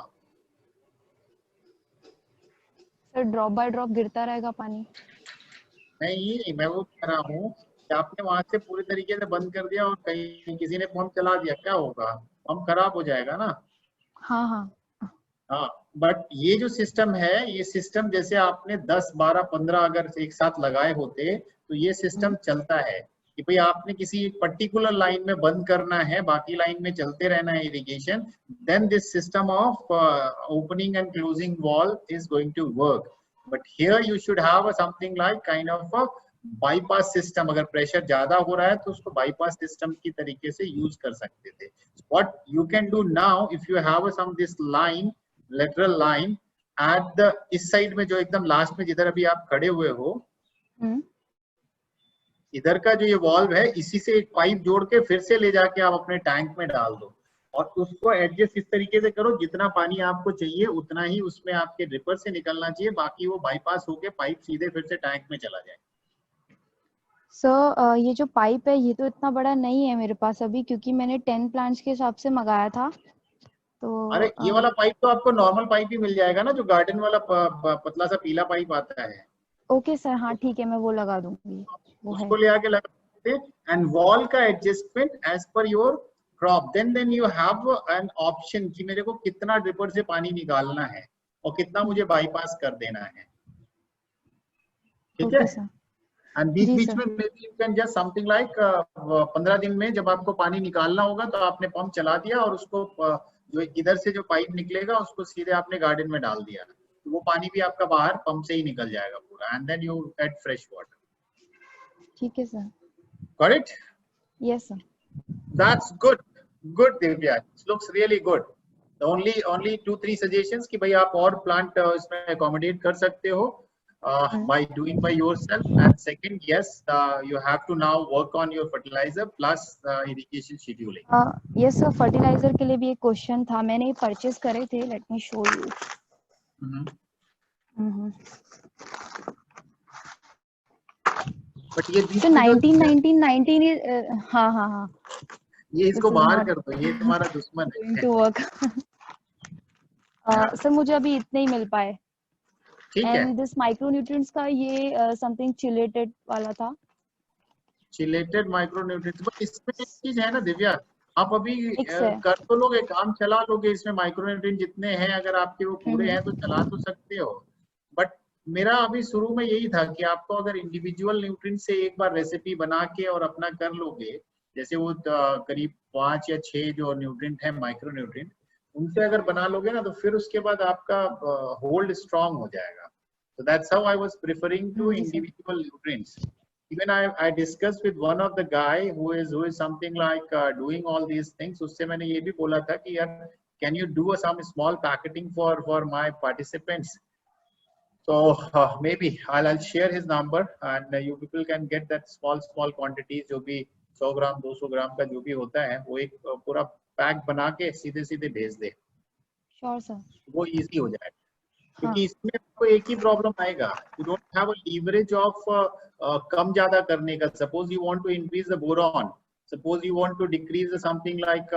सर ड्रॉप बाय ड्रॉप गिरता रहेगा पानी। नहीं, मैं वो कह रहा हूँ कि आपने वहां से पूरे तरीके से बंद कर दिया और कहीं किसी ने पंप चला दिया, क्या होगा? पंप खराब हो जाएगा ना। हाँ, बट ये जो सिस्टम है, ये सिस्टम जैसे आपने 10, 12, 15 अगर एक साथ लगाए होते तो ये सिस्टम चलता है कि भाई आपने किसी पर्टिकुलर लाइन में बंद करना है, बाकी लाइन में चलते रहना है irrigation, then this system of opening and closing valve is going to work. But here you should have something like kind of a bypass system. अगर प्रेशर ज्यादा हो रहा है तो उसको बाईपास सिस्टम की तरीके से यूज कर सकते थे। What you can do now, if you have some this line, lateral line at the इस साइड में जो एकदम लास्ट में जिधर अभी आप खड़े हुए हो, इधर का जो ये वॉल्व है, इसी से एक पाइप जोड़ के फिर से ले जाके आप अपने टैंक में डाल दो और उसको एडजस्ट इस तरीके से करो जितना पानी आपको चाहिए उतना ही उसमें आपके ड्रिपर से निकलना चाहिए, बाकी वो बाईपास होके पाइप सीधे फिर से टैंक में चला जाए। सर ये जो पाइप है ये तो इतना बड़ा नहीं है मेरे पास अभी, क्योंकि मैंने 10 प्लांट्स के हिसाब से मंगाया था। तो अरे ये वाला पाइप तो आपको नॉर्मल पाइप ही मिल जाएगा ना, जो गार्डन वाला पतला सा पीला पाइप आता है। ओके सर, हाँ ठीक है, मैं वो लगा दूंगी। वो उसको ले आके लगा सकते हैं। एंड वॉल का adjustment as per your crop, then you have an option कि मेरे को कितना ड्रिपर से पानी निकालना है और कितना मुझे बाईपास कर देना है। ठीक है, and beach ji beach sir. में may be you can just something like 15 दिन में जब आपको पानी निकालना होगा तो आपने पंप चला दिया और उसको जो इधर से जो पाइप निकलेगा उसको सीधे आपने गार्डन में डाल दिया, तो वो पानी भी आपका बाहर पंप से ही निकल जाएगा पूरा, and then you add fresh water. ठीक है सर। Got it? Yes sir. That's good. Good, Divya. It looks really good. The only 2-3 suggestions कि भाई आप और plant इसमें accommodate कर सकते हो by doing by yourself. And second, yes, you have to now work on your fertilizer plus irrigation scheduling. Yes sir, fertiliser के लिए भी एक क्वेश्चन था, मैंने परचेज करे थे, let me show you. But ये तो 19 हाँ हाँ हाँ, ये इसको बाहर कर दो, ये तुम्हारा दुश्मन है। To work. सर मुझे अभी इतने ही मिल पाए। ठीक है। एंड दिस माइक्रोन्यूट्रिएंट्स का ये समथिंग चिलेटेड वाला था। चिलेटेड माइक्रोन्यूट्रिएंट्स, बट इसमें एक चीज है ना दिव्या, आप अभी कर तो लोगे, काम चला लोगे, इसमें माइक्रोन्यूट्रिएंट जितने हैं अगर आपके वो पूरे हैं तो चला तो सकते हो। बट मेरा अभी शुरू में यही था कि आपको अगर इंडिविजुअल न्यूट्रिएंट से एक बार रेसिपी बना के और अपना कर लोगे, जैसे वो करीब 5 या 6 जो न्यूट्रिएंट है माइक्रोन्यूट्रिएंट, उनसे अगर बना लोगे ना तो फिर उसके बाद आपका होल्ड स्ट्रांग हो जाएगा। So that's how I was preferring to individual nutrients. Even I discussed with one of the guy who is something like doing all these things. उससे मैंने ये भी बोला था कि यार can you do some small packaging for my participants? So maybe I'll share his number and you people can get that small quantities जो भी 100 ग्राम 200 ग्राम का जो भी होता है वो एक पूरा पैक बना के सीधे भेज दे। Sure sir. वो इजी हो जाएगा। क्योंकि इसमें आपको एक ही प्रॉब्लम आएगा, you don't have a leverage of कम ज्यादा करने का। Suppose you want to increase the boron, suppose you want to decrease something like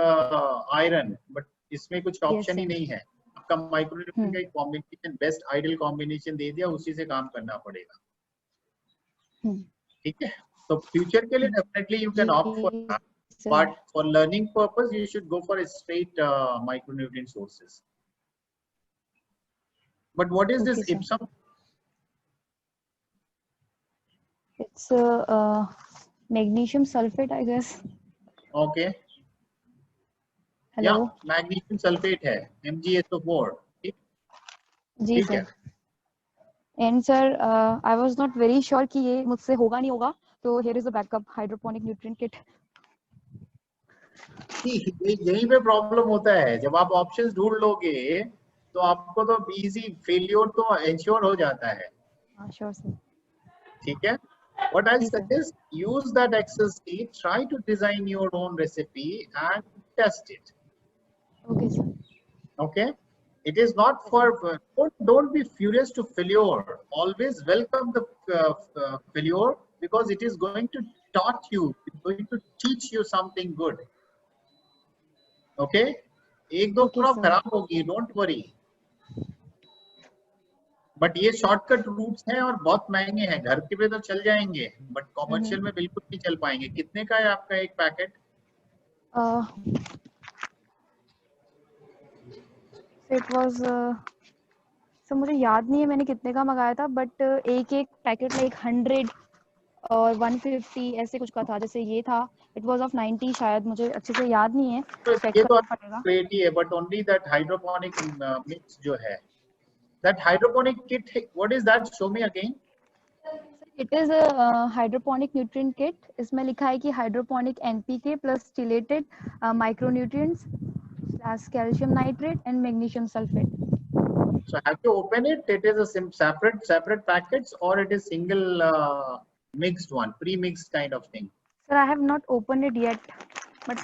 iron, but इसमें कुछ ऑप्शन ही नहीं है। आपका माइक्रोन्यूट्रिएंट का एक कॉम्बिनेशन, बेस्ट आइडियल कॉम्बिनेशन दे दिया, उसी से काम करना पड़ेगा। ठीक है, तो फ्यूचर के लिए definitely you can opt for that, but for learning purpose you should go for straight micronutrient sources. But what is this Ipsum? It's magnesium sulfate, I guess. Okay. Hello. Yeah, magnesium sulfate है, MgSO4. जी sir. And sir, I was not very sure कि ये मुझसे होगा नहीं होगा, तो here is a backup hydroponic nutrient kit. यहीं पे प्रॉब्लम होता है, जब आप ऑप्शंस ढूंढ लोगे तो आपको तो इजी फेलियर तो एंश्योर हो जाता है। Sure sir. ठीक है, what I suggest, use that Excel sheet, try to design your own recipe and test it. Okay sir. Okay, it is not for don't be furious to failure, always welcome the failure because it is going to taught you, it's going to teach you something good. Okay, एक दो खराब होगी, don't worry, but ये shortcut roots हैं और बहुत महंगे हैं। घर के पे तो चल जाएंगे बट कॉमर्शियल में बिल्कुल नहीं चल पाएंगे। कितने का है आपका एक पैकेट? इट वाज सर मुझे याद नहीं है मैंने कितने का मंगाया था, बट एक पैकेट में 100 और 150 ऐसे कुछ का था। जैसे ये था, इट वाज ऑफ 90 शायद, मुझे अच्छे से याद नहीं है, चेक करना पड़ेगा। ग्रेट ही है, but only that hydroponic mix जो है, that hydroponic kit, what is that, show me again. It is a hydroponic nutrient kit. इसमें लिखा है कि hydroponic NPK plus chelated micronutrients + calcium nitrate and magnesium sulfate. So have you opened it? It is a separate packets or it is single mixed one, pre-mixed kind of thing? Sir, I have not opened it yet. But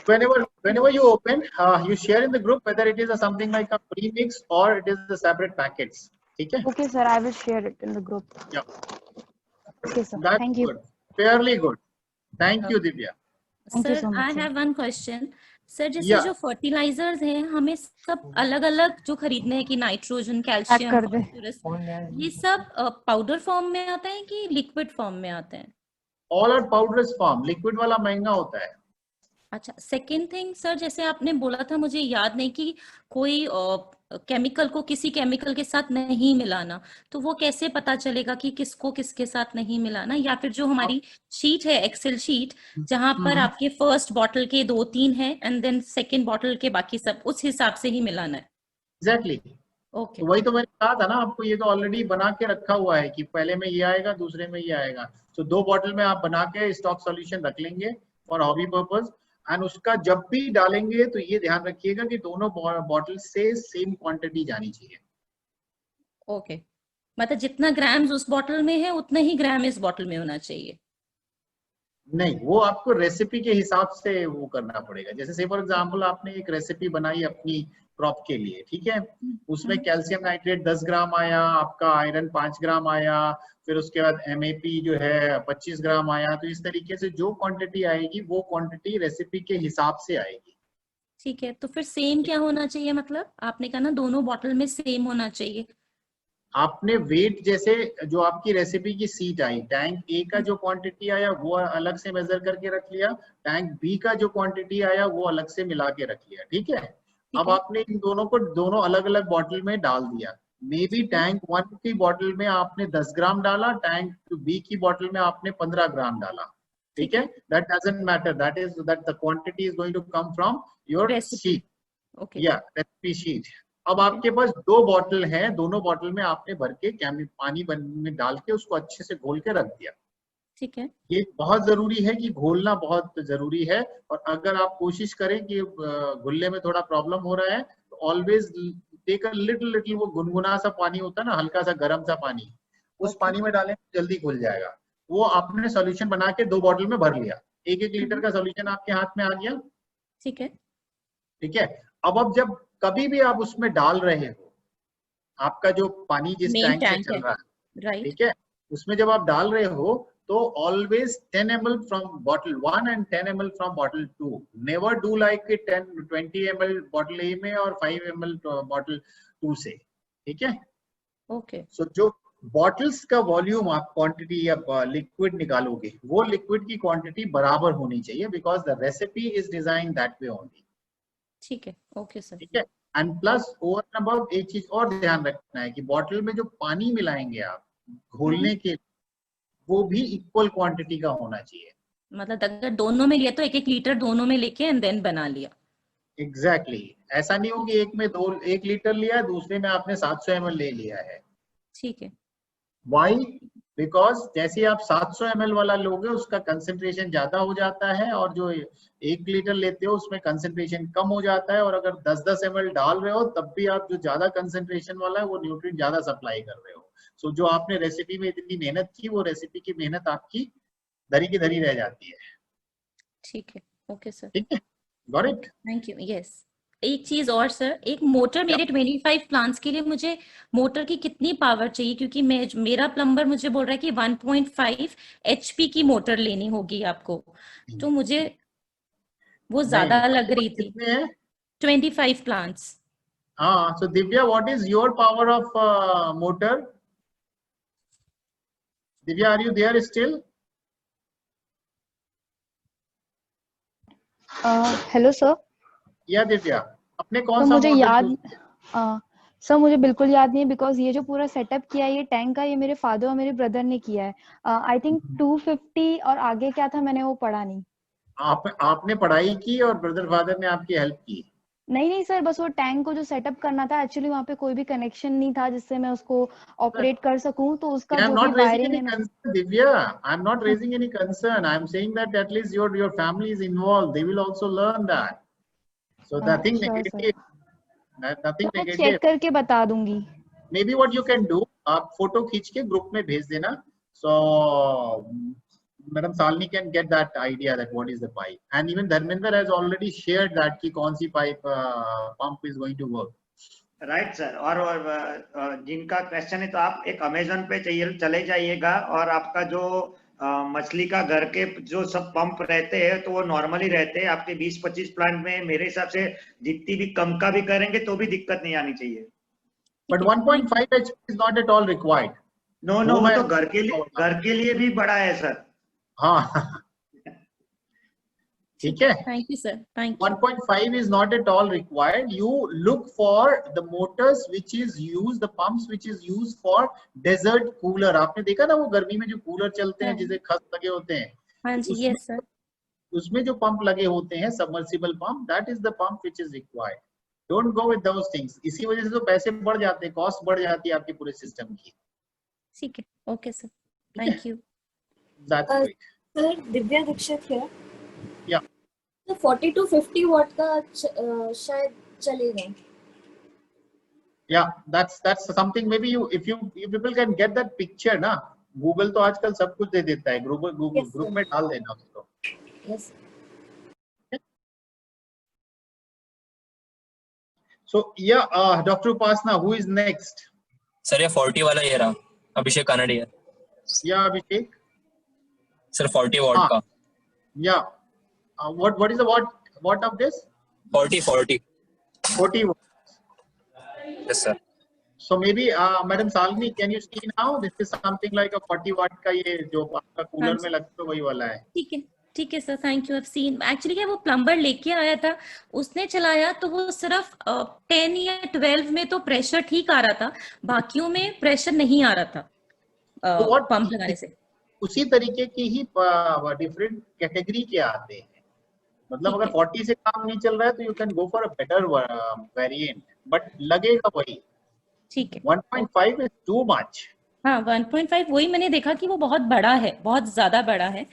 whenever you open, you share in the group whether it is something like a pre-mix or it is the separate packets. Okay? Okay, sir. I will share it in the group. Yeah. Okay, sir. That's Thank you. Good. Fairly good. Thank you, Divya. Thank you sir so much, I sir. Have one question sir. जैसे जो fertilisers हैं हमें सब अलग अलग जो खरीदने हैं कि नाइट्रोजन, कैल्शियम, फास्फोरस, ये सब पाउडर फॉर्म में आते हैं कि लिक्विड फॉर्म में आते हैं? All are powderous form. Liquid वाला महंगा होता है। अच्छा, सेकेंड थिंग सर, जैसे आपने बोला था, मुझे याद नहीं कि कोई केमिकल को किसी केमिकल के साथ नहीं मिलाना, तो वो कैसे पता चलेगा कि किसको किसके साथ नहीं मिलाना? या फिर जो हमारी शीट है, एक्सेल शीट, जहां पर आपके फर्स्ट बॉटल के 2-3 है एंड देन सेकेंड बॉटल के बाकी सब, उस हिसाब से ही मिलाना है? एग्जैक्टली। ओके, तो वही तो मैंने कहा था ना आपको, ये तो ऑलरेडी बना के रखा हुआ है कि पहले में ये आएगा, दूसरे में ये आएगा। तो 2 बॉटल में आप बना के स्टॉक सॉल्यूशन रख लेंगे फॉर हॉबी पर्पस, एंड उसका जब भी डालेंगे तो ये ध्यान रखिएगा कि दोनों बॉटल से सेम क्वांटिटी जानी चाहिए। ओके, मतलब जितना ग्राम्स उस बॉटल में है उतना ही ग्राम इस बॉटल में होना चाहिए? नहीं, वो आपको रेसिपी के हिसाब से वो करना पड़ेगा। जैसे से फॉर एग्जांपल आपने एक रेसिपी बनाई अपनी क्रॉप के लिए, ठीक है, उसमें कैल्शियम नाइट्रेट 10 ग्राम आया, आपका आयरन 5 ग्राम आया, फिर उसके बाद MAP जो है 25 ग्राम आया। तो इस तरीके से जो क्वांटिटी आएगी वो क्वांटिटी रेसिपी के हिसाब से आएगी। ठीक है, तो फिर सेम क्या होना चाहिए? मतलब आपने कहा ना दोनों बॉटल में सेम होना चाहिए। आपने वेट, जैसे जो आपकी रेसिपी की सीट आई, टैंक ए का जो क्वांटिटी आया वो अलग से मेजर करके रख लिया, टैंक बी का जो क्वांटिटी आया वो अलग से मिला के रख लिया, ठीक है। अब आपने इन दोनों को दोनों अलग अलग बॉटल में डाल दिया। मे बी टैंक 1 की बॉटल में आपने 10 ग्राम डाला, टैंक बी की बॉटल में आपने 15 ग्राम डाला, ठीक है। That doesn't matter, that is that the quantity is going to come from your sheet, या रेसिपी शीट। अब आपके पास 2 बॉटल हैं, दोनों बॉटल में आपने भर के पानी में डाल के उसको अच्छे से घोल के रख दिया, ठीक है। ये बहुत जरूरी है कि घोलना बहुत जरूरी है। और अगर आप कोशिश करें कि घुलने में थोड़ा प्रॉब्लम हो रहा है तो ऑलवेज टेक अ लिटिल वो गुनगुना सा पानी होता है ना, हल्का सा गर्म सा पानी, उस पानी में डालें, जल्दी घुल जाएगा। वो आपने सॉल्यूशन बना के 2 बॉटल में भर लिया, 1-1 लीटर का सॉल्यूशन आपके हाथ में आ गया, ठीक है। ठीक है। अब जब कभी भी आप उसमें डाल रहे हो, आपका जो पानी जिस टैंक से चल रहा है, ठीक है, उसमें जब आप डाल रहे हो तो always 10 ml from bottle 1 and 10 ml from bottle 2। Never do like 10-20 ml bottle A में और 5 ml बॉटल 2 से, ठीक है। ओके, सो जो बॉटल्स का वॉल्यूम आप क्वांटिटी या लिक्विड निकालोगे, वो लिक्विड की क्वांटिटी बराबर होनी चाहिए, because the recipe is design that way only, ठीक है। ओके सर, ठीक है। And plus over and above एक चीज और ध्यान रखना है कि बॉटल में जो पानी मिलाएंगे आप घोलने के, वो भी इक्वल क्वांटिटी का होना चाहिए। मतलब अगर दोनों में लिया तो 1-1 लीटर दोनों में लेके एंड देन बना लिया। एग्जैक्टली ऐसा नहीं हो कि एक में 1 लीटर लिया, दूसरे में आपने 700 ml ले लिया है। ठीक है। वाई? बिकॉज जैसे आप 700 ml वाला लोगे उसका कंसेंट्रेशन ज्यादा हो जाता है, और जो 1 लीटर लेते हो उसमें कंसेंट्रेशन कम हो जाता है। और अगर 10-10 ml डाल रहे हो तब भी आप जो ज्यादा कंसेंट्रेशन वाला है वो न्यूट्रिएंट ज्यादा सप्लाई कर रहे हो। सो जो आपने रेसिपी में इतनी मेहनत की, वो रेसिपी की मेहनत आपकी धरी की धरी रह जाती है। ठीक है, ओके सर, ठीक है, got it, thank you. Yes, एक चीज और सर, एक मोटर मेरे 25 प्लांट्स के लिए, मुझे मोटर की कितनी पावर चाहिए? क्योंकि मेरा प्लम्बर मुझे बोल रहा है कि 1.5 HP की मोटर लेनी होगी आपको, तो मुझे वो ज्यादा लग रही थी। 25 प्लांट्स। हाँ, so Divya, what is your power of motor? Divya, are you there still? Hello sir. Yeah Divya, अपने कौन तो सा मुझे मोटर याद सर, मुझे बिल्कुल याद नहीं है, बिकॉज ये जो पूरा सेटअप किया है ये टैंक का, ये मेरे फादर और मेरे ब्रदर ने किया है। आई थिंक 250 और आगे क्या था मैंने वो पढ़ा नहीं। आपने पढ़ाई की और ब्रदर फादर ने आपकी हेल्प की? नहीं सर, बस वो टैंक को जो सेटअप करना था, एक्चुअली वहाँ पे कोई भी कनेक्शन नहीं था जिससे मैं उसको ऑपरेट कर सकूं, तो उसका जो भी वायरिंग है। Divya, I'm not raising any concern. I'm saying that at least your family is involved. They will also learn that. So nothing negative. Nothing negative. Check करके बता दूंगी। Maybe what you can do, आप photo खींच के group में भेज देना. So Madam Salini can get that idea that what is the pipe, and even Dharmender has already shared that कि कौन सी pipe pump is going to work. Right sir. और जिनका क्वेश्चन है तो आप एक अमेजन पे चले जाइएगा, और आपका जो मछली का घर के जो सब पंप रहते हैं तो वो नॉर्मली रहते हैं। आपके 20-25 प्लांट में मेरे हिसाब से जितनी भी कम का भी करेंगे तो भी दिक्कत नहीं आनी चाहिए। But 1.5 HP is not at all required. No, वो तो घर के लिए भी बड़ा है सर। हाँ, ठीक है? Thank you sir, thank you. 1.5 is not at all required. You look for the motors which is used, the pumps which is used for desert cooler. आपने देखा ना वो गर्मी में जो कूलर चलते हैं जिसे खस लगे होते हैं, हाँ जी, यस सर। उसमें जो पंप लगे होते हैं submersible pump, that is the pump which is required. Don't go with those things. इसी वजह से तो पैसे बढ़ जाते हैं, कॉस्ट बढ़ जाती है आपके पूरे सिस्टम की। ठीक है, okay sir, thank you. That's great. Sir Divya Dikshit है। Yeah. तो 40 to 50 वॉट का शायद चलेगा। Yeah, that's something. Maybe if you people can get that picture ना, Google तो आजकल सब कुछ दे देता है, ग्रुप में डाल देना उसको। Yes. So yeah, Dr. Upasna, who is next? Sir ये 40 वाला ये रहा, अभिषेक कानडिया। Yeah, Abhishek. सर 40 वॉट का। Yeah. What is the what of this? 40 40 watts. Yes sir. So maybe Madam Salini, can you see now? This is something like a 40 watt का ये जो आपका cooler में लगता है वही वाला है। ठीक है, ठीक है सर, थैंक यू। सीन एक्चुअली क्या वो प्लम्बर लेके आया था, उसने चलाया तो वो सिर्फ 10 या 12 में तो प्रेशर ठीक आ रहा था, बाकियों में प्रेशर नहीं आ रहा था पंप लगाने से। उसी तरीके की ही डिफरेंट कैटेगरी के आते हैं, मतलब अगर 40 से काम नहीं चल रहा है तो you can go for a better variant, but लगेगा वही। ठीक है, 1.5 इज टू मच। हाँ 1.5 वही मैंने देखा कि वो बहुत बड़ा है, बहुत ज्यादा बड़ा है,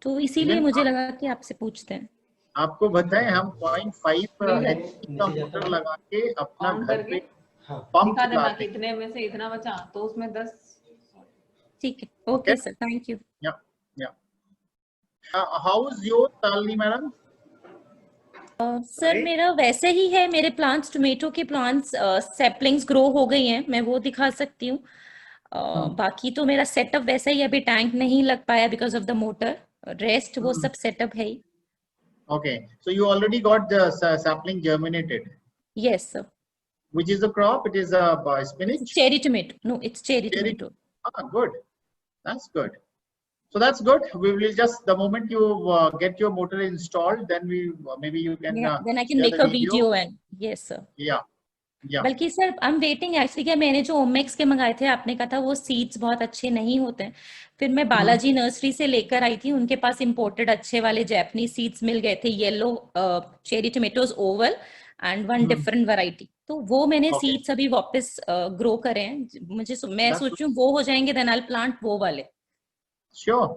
तो इसीलिए मुझे लगा कि आपसे पूछते हैं। आपको बताएं हम 0.5 का मोटर लगा के अपना घर पे पंप चलाते हैं। कितने में से इतना बचा तो उसमें 10। ठीक है, okay sir, thank you. How is your Salini madam? Sir मेरा वैसे ही है, मेरे प्लांट्स, टोमेटो के प्लांट्स सैपलिंग्स ग्रो हो गई हैं, मैं वो दिखा सकती हूँ। बाकी तो मेरा सेटअप वैसा ही, अभी टैंक नहीं लग पाया because of the motor, rest वो सब सेटअप है ही। Okay, so you already got the sapling germinated? Yes sir. Which is the crop? It is a spinach? Cherry tomato. No, it's cherry tomato. Ah, good. That's good. So that's good. We will just, the moment you get your motor installed, then we maybe you can. Then I can make a video and yes sir. Yeah. Yeah. बल्कि sir I am waiting actually, क्या मैंने जो ओमेक्स के मंगाए थे, आपने कहा था वो सीड्स बहुत अच्छे नहीं होते हैं, फिर मैं बालाजी नर्सरी से लेकर आई थी, उनके पास इंपोर्टेड अच्छे वाले जैपनीज सीड्स मिल गए थे, yellow cherry tomatoes Oval and one different variety, तो वो मैंने सीड्स अभी वापस ग्रो करे हैं। मुझे मैं सोच रही हूँ वो हो जाएंगे, देन आई विल प्लांट वो वाले। Sure,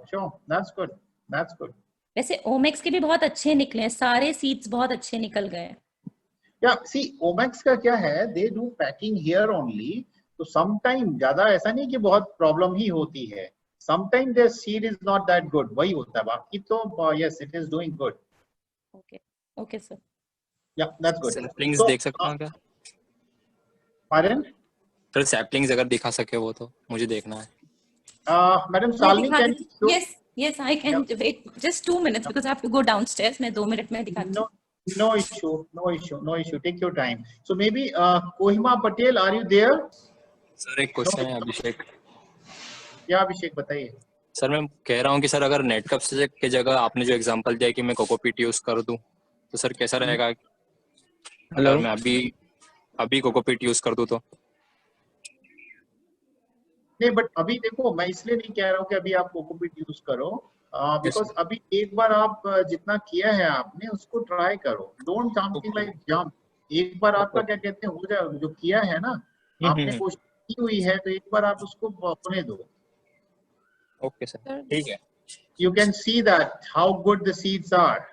that's good. वैसे ओमेक्स के भी बहुत अच्छे निकले हैं, सारे सीड्स बहुत अच्छे निकल गए हैं। Yeah, see, Omax का क्या है, they do packing here only, तो sometime ज्यादा ऐसा नहीं कि बहुत प्रॉब्लम ही होती है, sometime their seed is not that good, वही होता है, बाकी तो yes, it is doing good. Okay sir. Yeah, that's good. Saplings देख सकता हूँ क्या? Pardon? सर सैपलिंग्स अगर दिखा सके वो तो मुझे देखना है। Madam Salini, can you? Yes, I can wait just 2 minutes because I have to go downstairs. मैं 2 मिनट में दिखाती हूँ। No issue. Take your time. So maybe Kohima Patel, are you there? Sir एक क्वेश्चन है अभिषेक। क्या अभिषेक बताइए। Sir मैं कह रहा हूँ कि सर अगर नेट कप के जगह आपने जो एग्जांपल दिया कि मैं कोकोपीट यूज कर दूं, तो सर कैसा रहेगा? अगर मैं अभी कोकोपीट यूज कर दूं तो? नहीं, बट अभी देखो, मैं इसलिए नहीं कह रहा हूँ कि अभी आप कोकोपीट यूज करो, बिकॉज अभी एक बार आप जितना किया है आपने उसको ट्राई करो, डोंट समथिंग लाइक जंप। एक बार आपका क्या कहते हैं हो जाए, जो किया है ना आपने कोशिश की हुई है, तो एक बार आप उसको होने दो। ओके सर, ठीक है। You can see that how good the seeds are.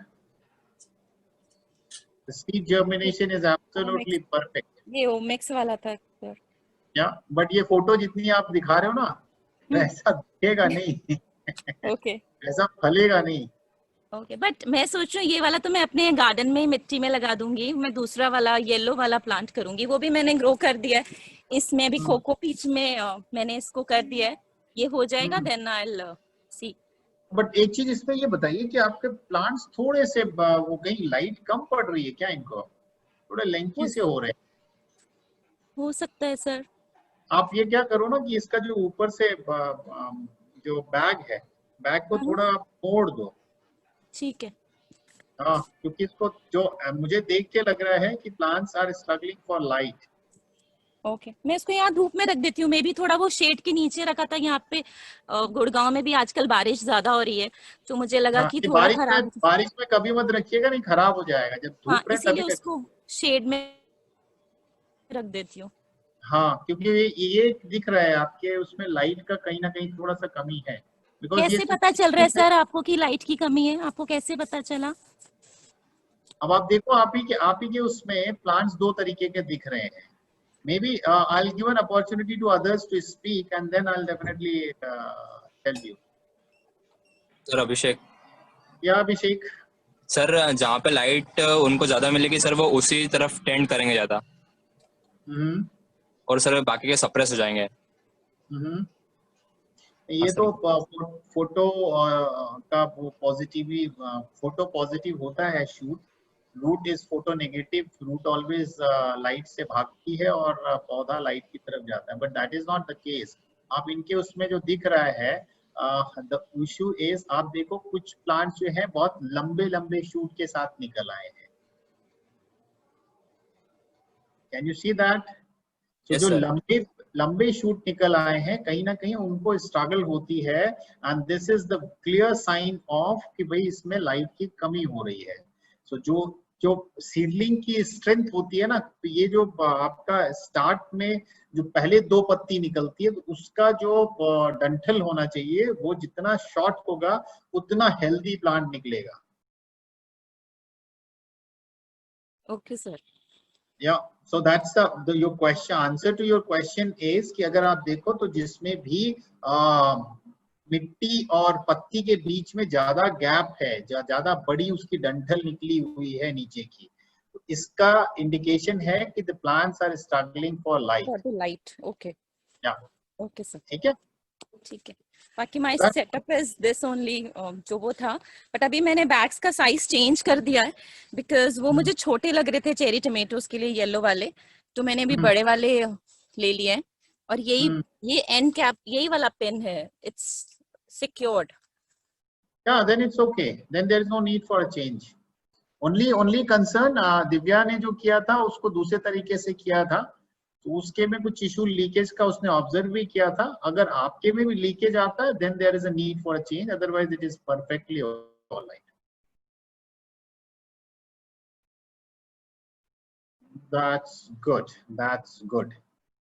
The seed germination is absolutely perfect. ये ओमेक्स वाला था सर। बट ये फोटो जितनी आप दिखा रहे हो ना, ऐसा दिखेगा नहीं। ओके। ऐसा फलेगा नहीं। ओके, बट मैं सोच रही हूँ ये वाला तो मैं अपने गार्डन में मिट्टी में लगा दूंगी, मैं दूसरा वाला येलो वाला प्लांट करूंगी, वो भी मैंने ग्रो कर दिया है। इसमें भी कोकोपीट में मैंने इसको कर दिया है, ये हो जाएगा, then I will see. But एक चीज इसमें ये बताइए कि आपके प्लांट्स थोड़े से वो कहीं लाइट कम पड़ रही है क्या इनको? थोड़े लेंथी से हो रहे हैं। हो सकता है सर। आप ये क्या करो ना कि इसका जो ऊपर से जो बैग है, बैग को थोड़ा मोड़ दो। ठीक है। हाँ, क्योंकि इसको जो मुझे देख के लग रहा है कि plants are struggling for light. Okay मैं इसको यहाँ धूप में रख देती हूँ, मैं भी थोड़ा वो शेड के नीचे रखा था। यहाँ पे गुड़गांव में भी आजकल बारिश ज्यादा हो रही है, तो मुझे लगा हाँ, कि ये थोड़ा खराब। बारिश में कभी मत रखिएगा, नहीं खराब हो जाएगा। जब हाँ धूप रहे इसीलिए तभी रखिए। उसको शेड में रख देती हूँ। हाँ, क्योंकि ये दिख रहा है आपके उसमें लाइट का कहीं ना कहीं थोड़ा सा कमी है, बिकॉज ये कैसे पता चल रहा है सर आपको कि लाइट की कमी है? आपको कैसे पता चला? अब आप देखो, आप ही के उसमें प्लांट्स दो तरीके के दिख रहे हैं। Maybe I'll give an opportunity to others to speak and then I'll definitely tell you. Sir Abhishek. Yeah Abhishek. Sir जहाँ पे लाइट उनको ज्यादा मिलेगी सर वो उसी तरफ टेंड करेंगे ज्यादा, और सर बाकी के सप्रेस हो जाएंगे। ये तो फोटो का फोटो पॉजिटिव होता है shoot. Root is photo negative, root always light से भागती है और पौधा लाइट की तरफ जाता है, but that is not the case. आप इनके उसमें जो दिख रहा है, द इशू इज, आप देखो कुछ प्लांट्स जो है बहुत लंबे लंबे शूट के साथ निकल आए हैं। Can you see that? तो जो लंबे शूट निकल आए हैं, कहीं ना कहीं उनको स्ट्रगल होती है, and this is the clear sign of कि भाई इसमें लाइट की कमी हो रही है। सो जो सीडलिंग की स्ट्रेंथ होती है ना, तो ये जो आपका स्टार्ट में जो पहले दो पत्ती निकलती है, तो उसका जो डंठल होना चाहिए वो जितना शॉर्ट होगा उतना हेल्दी प्लांट निकलेगा। Okay sir. Yeah, so that's your question. Answer to your question is कि अगर आप देखो तो जिसमें भी मिट्टी और पत्ती के बीच में ज्यादा गैप है, ज्यादा बड़ी उसकी डंठल निकली हुई है नीचे की, तो इसका इंडिकेशन है कि the plants are struggling for light. For the light, okay. Yeah. Okay sir. ठीक है? ठीक है। बाकी माई सेटअप इज दिस ओनली, जो वो था, बट अभी मैंने बैग्स का साइज चेंज कर दिया है बिकॉज वो मुझे छोटे लग रहे थे चेरी टमेटोज के लिए, येलो वाले, तो मैंने अभी बड़े वाले ले लिए हैं। और ये एंड कैप, यही वाला पिन है, it's secured. Yeah, then it's okay. Then there is no need for a change. Only concern Divya ने जो किया था उसको दूसरे तरीके से किया था, तो उसके में कुछ इशू लीकेज का उसने ऑब्जर्व भी किया था। अगर आपके में भी लीकेज आता है then there is a need for a change, otherwise it is perfectly alright. That's good.